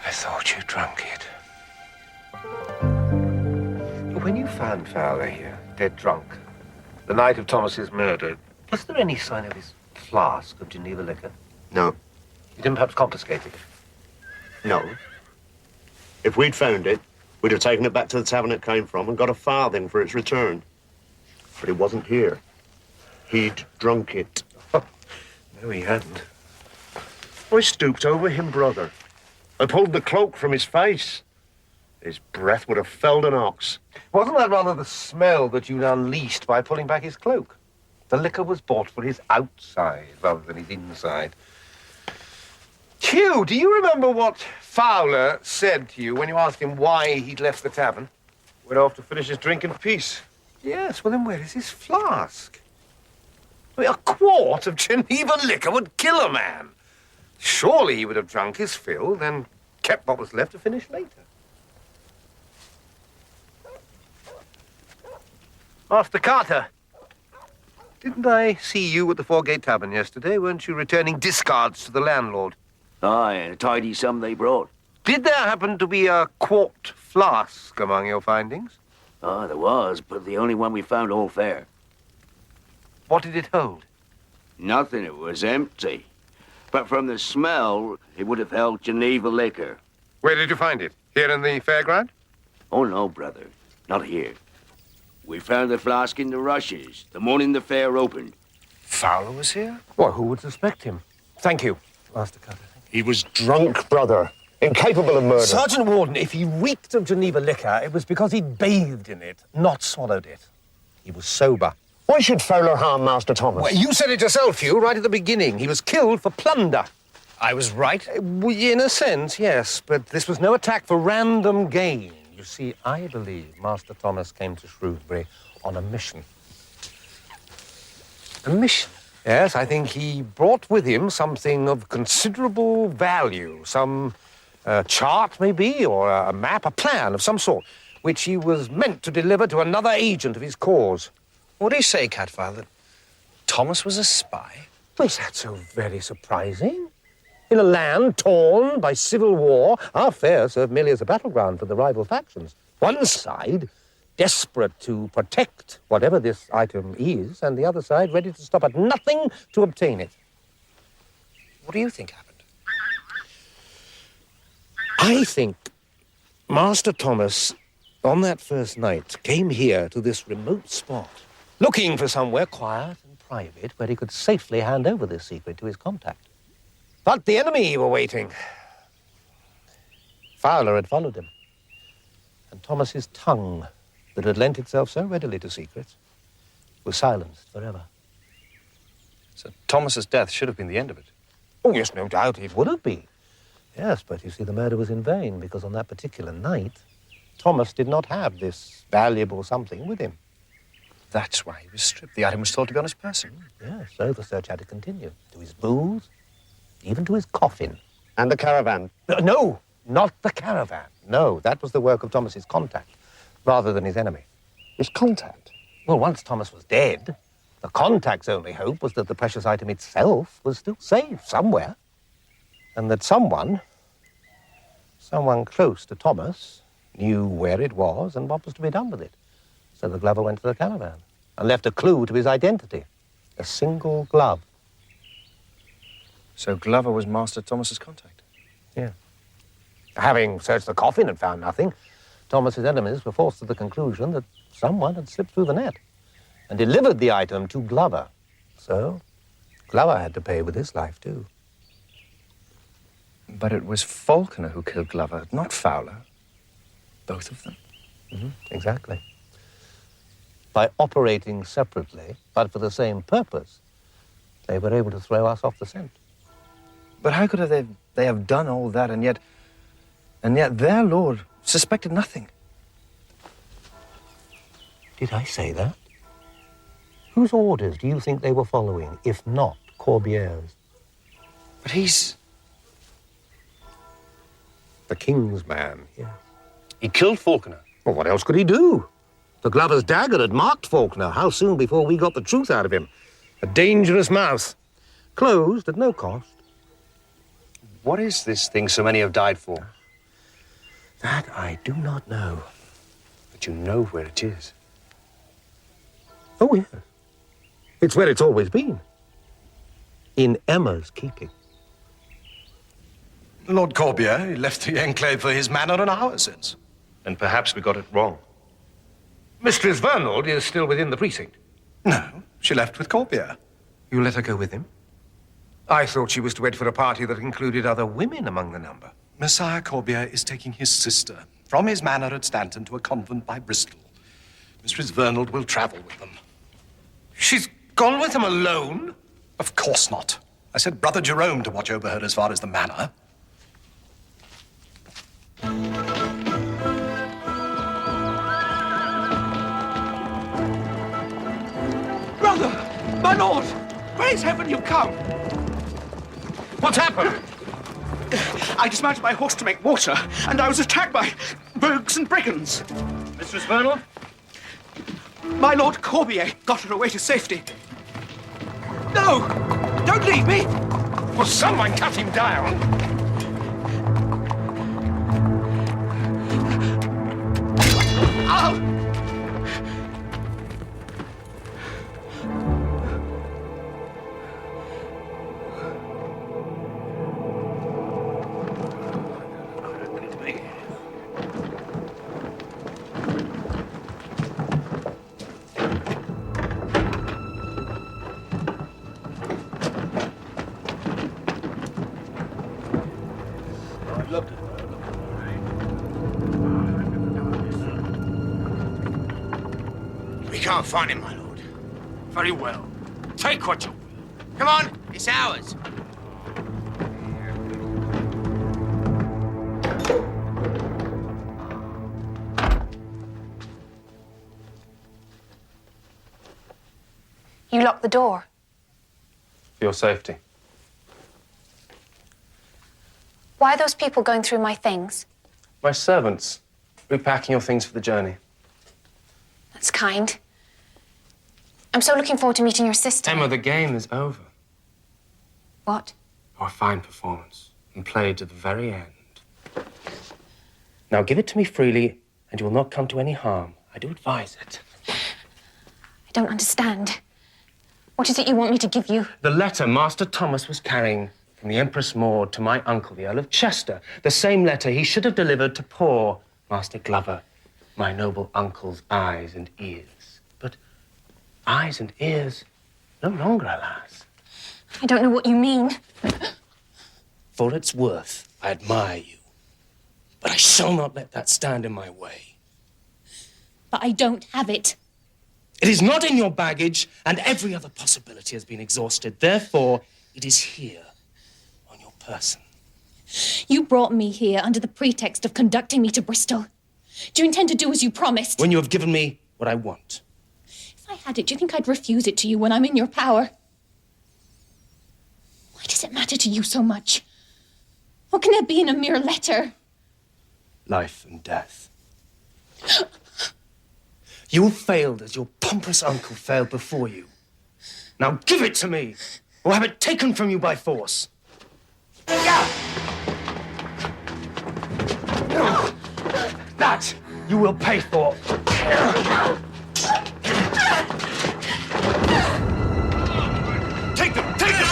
I thought you drank it. When you found Fowler here, dead drunk, the night of Thomas's murder, was there any sign of his flask of Geneva liquor? No. You didn't perhaps confiscate it? No. If we'd found it, we'd have taken it back to the tavern it came from and got a farthing for its return. But it wasn't here. He'd drunk it. No, he hadn't. I stooped over him, brother. I pulled the cloak from his face. His breath would have felled an ox. Wasn't that rather the smell that you'd unleashed by pulling back his cloak? The liquor was bought for his outside rather than his inside. Hugh, do you remember what Fowler said to you when you asked him why he'd left the tavern? Went off to finish his drink in peace. Yes, well then where is his flask? I mean, a quart of Geneva liquor would kill a man. Surely he would have drunk his fill, then kept what was left to finish later. Master Carter, didn't I see you at the Foregate Tavern yesterday? Weren't you returning discards to the landlord? Aye, and a tidy sum they brought. Did there happen to be a quart flask among your findings? Ah, there was, but the only one we found all fair. What did it hold? Nothing, it was empty. But from the smell, it would have held Geneva liquor. Where did you find it? Here in the fairground? Oh, no, brother. Not here. We found the flask in the rushes, the morning the fair opened. Fowler was here? Well, who would suspect him? Thank you, Master Carter. He was drunk, brother. Incapable of murder. Sergeant Warden, if he reeked of Geneva liquor, it was because he'd bathed in it, not swallowed it. He was sober. Why should Fowler harm Master Thomas? Well, you said it yourself, Hugh, right at the beginning. He was killed for plunder. I was right? In a sense, yes, but this was no attack for random gain. You see, I believe Master Thomas came to Shrewsbury on a mission. A mission? Yes, I think he brought with him something of considerable value. Some chart, maybe, or a map, a plan of some sort, which he was meant to deliver to another agent of his cause. What do you say, Cadfael, that Thomas was a spy? Well, is that so very surprising? In a land torn by civil war, our fair served merely as a battleground for the rival factions. One side desperate to protect whatever this item is, and the other side ready to stop at nothing to obtain it. What do you think happened? I think Master Thomas, on that first night, came here to this remote spot, looking for somewhere quiet and private where he could safely hand over this secret to his contact. But the enemy were waiting. Fowler had followed him, and Thomas's tongue, that had lent itself so readily to secrets, was silenced forever. So Thomas's death should have been the end of it. Oh, yes, no doubt it would have been. Yes, but you see, the murder was in vain, because on that particular night, Thomas did not have this valuable something with him. That's why he was stripped. The item was thought to be on his person. Yes, so the search had to continue. To his booth, even to his coffin. And the caravan? No, not the caravan. No, that was the work of Thomas's contact, rather than his enemy. His contact? Well, once Thomas was dead, The contact's only hope was that the precious item itself was still safe somewhere. And that someone close to Thomas, knew where it was and what was to be done with it. So the glover went to the caravan and left a clue to his identity. A single glove. So Glover was Master Thomas's contact? Yeah. Having searched the coffin and found nothing, Thomas's enemies were forced to the conclusion that someone had slipped through the net and delivered the item to Glover. So Glover had to pay with his life, too. But it was Falconer who killed Glover, not Fowler. Both of them? Exactly. By operating separately, but for the same purpose, they were able to throw us off the scent. But how could they have done all that, and yet their lord suspected nothing? Did I say that? Whose orders do you think they were following, if not Corbier's? But he's... the king's man, yeah. He killed Falconer. Well, what else could he do? The glover's dagger had marked Falconer. How soon before we got the truth out of him? A dangerous mouth. Closed at no cost. What is this thing so many have died for? That I do not know. But you know where it is. Oh, yes. It's where it's always been. In Emma's keeping. Lord Corbier, he left the enclave for his manor an hour since. And perhaps we got it wrong. Mistress Vernald is still within the precinct. No, she left with Corbier. You let her go with him? I thought she was to wait for a party that included other women among the number. Messiah Corbier is taking his sister from his manor at Stanton to a convent by Bristol. Mistress Vernald will travel with them. She's gone with him alone? Of course not. I sent Brother Jerome to watch over her as far as the manor. Brother! My lord! Praise heaven you've come! What's happened? I dismounted my horse to make water, and I was attacked by rogues and brigands. Mistress Vernal? My Lord Corbier got her away to safety. No! Don't leave me! Will someone cut him down? I'll... We can't find him, my lord. Very well. Take what you will. Come on, it's ours. You locked the door. For your safety. Why are those people going through my things? My servants. Repacking your things for the journey. That's kind. I'm so looking forward to meeting your sister. Emma, the game is over. What? Your fine performance, and played to the very end. Now give it to me freely, and you will not come to any harm. I do advise it. I don't understand. What is it you want me to give you? The letter Master Thomas was carrying from the Empress Maud to my uncle, the Earl of Chester. The same letter he should have delivered to poor Master Glover, my noble uncle's eyes and ears. But eyes and ears no longer, alas. I don't know what you mean. For its worth, I admire you. But I shall not let that stand in my way. But I don't have it. It is not in your baggage, and every other possibility has been exhausted. Therefore, it is here, on your person. You brought me here under the pretext of conducting me to Bristol. Do you intend to do as you promised? When you have given me what I want. If I had it, do you think I'd refuse it to you when I'm in your power? Why does it matter to you so much? What can there be in a mere letter? Life and death. You failed as your pompous uncle failed before you. Now give it to me, or have it taken from you by force. That you will pay for. Take them! Take them!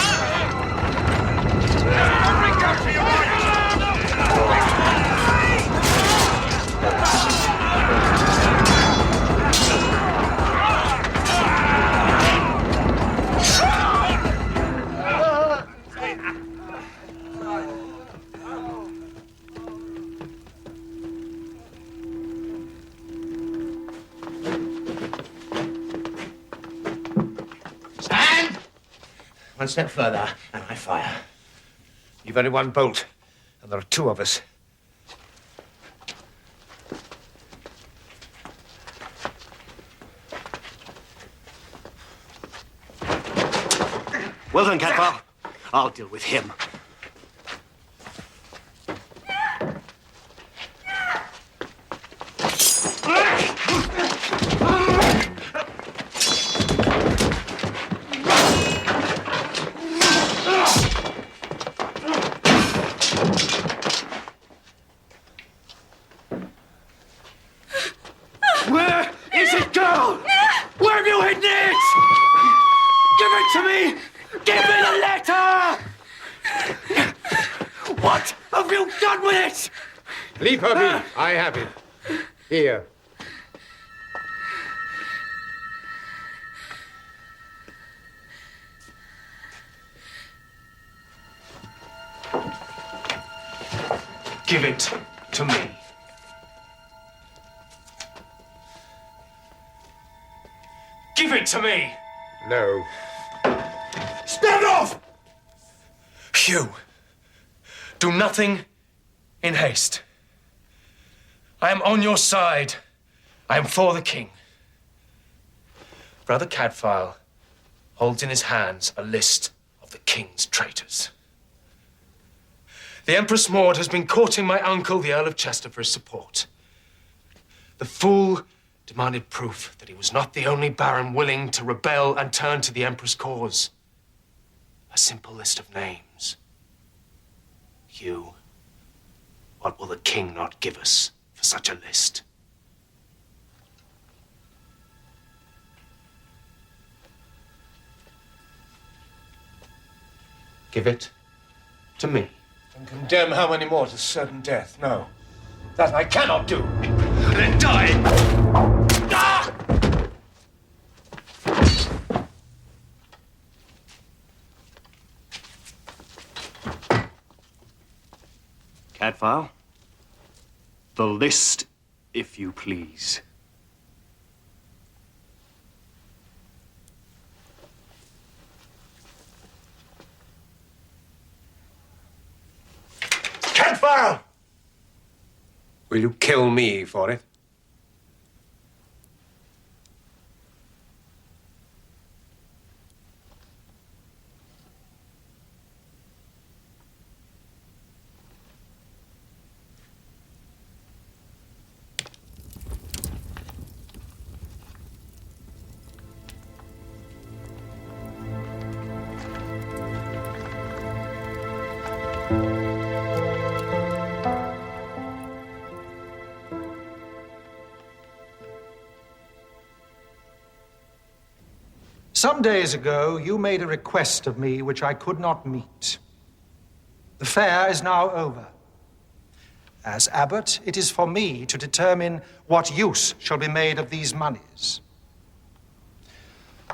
Stand! One step further, and I fire. You've only one bolt, and there are two of us. Well done, Cadfael. I'll deal with him. Where is it, girl? Where have you hidden it? Give it to me! Give me the letter! What have you done with it? Leave her be. I have it. Here. Give it to me. Give it to me! No. Stand off! Hugh, do nothing in haste. I am on your side. I am for the king. Brother Cadfael holds in his hands a list of the king's traitors. The Empress Maud has been courting my uncle, the Earl of Chester, for his support. The fool demanded proof that he was not the only baron willing to rebel and turn to the Emperor's cause. A simple list of names. Hugh, what will the king not give us for such a list? Give it to me. And condemn how many more to certain death? No. That I cannot do. Then die! Cadfael, the list, if you please. Cadfael! Will you kill me for it? Some days ago, you made a request of me which I could not meet. The fair is now over. As abbot, it is for me to determine what use shall be made of these moneys.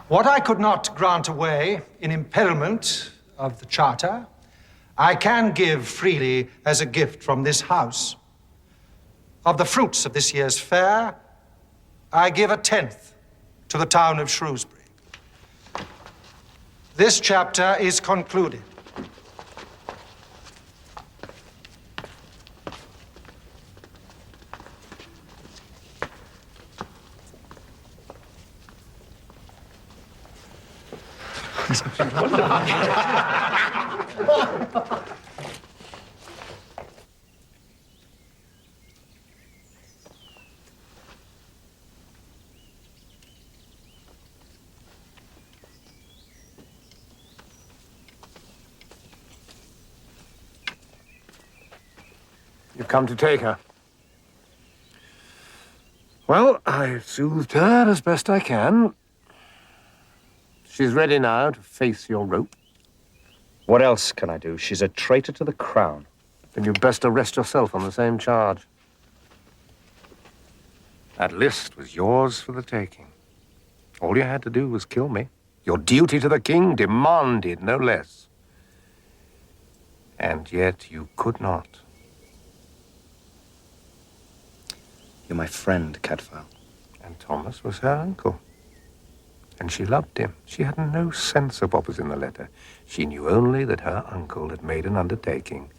What I could not grant away in impediment of the charter, I can give freely as a gift from this house. Of the fruits of this year's fair, I give 1/10 to the town of Shrewsbury. This chapter is concluded. You've come to take her. Well, I've soothed her as best I can. She's ready now to face your rope. What else can I do? She's a traitor to the crown. Then you'd best arrest yourself on the same charge. That list was yours for the taking. All you had to do was kill me. Your duty to the king demanded no less. And yet you could not. You're my friend, Cadfael. And Thomas was her uncle. And she loved him. She had no sense of what was in the letter. She knew only that her uncle had made an undertaking.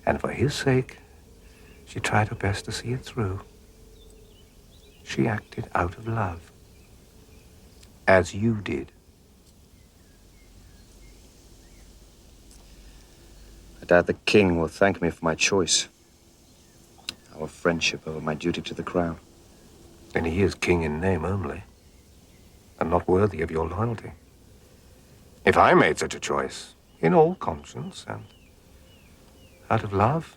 And for his sake, she tried her best to see it through. She acted out of love. As you did. I doubt the king will thank me for my choice. Our friendship over my duty to the crown. Then he is king in name only, and not worthy of your loyalty. If I made such a choice, in all conscience and out of love,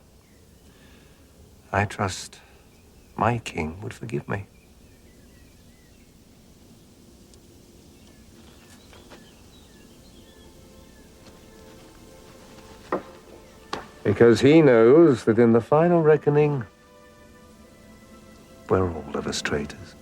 I trust my king would forgive me. Because he knows that in the final reckoning, we're all of us traitors.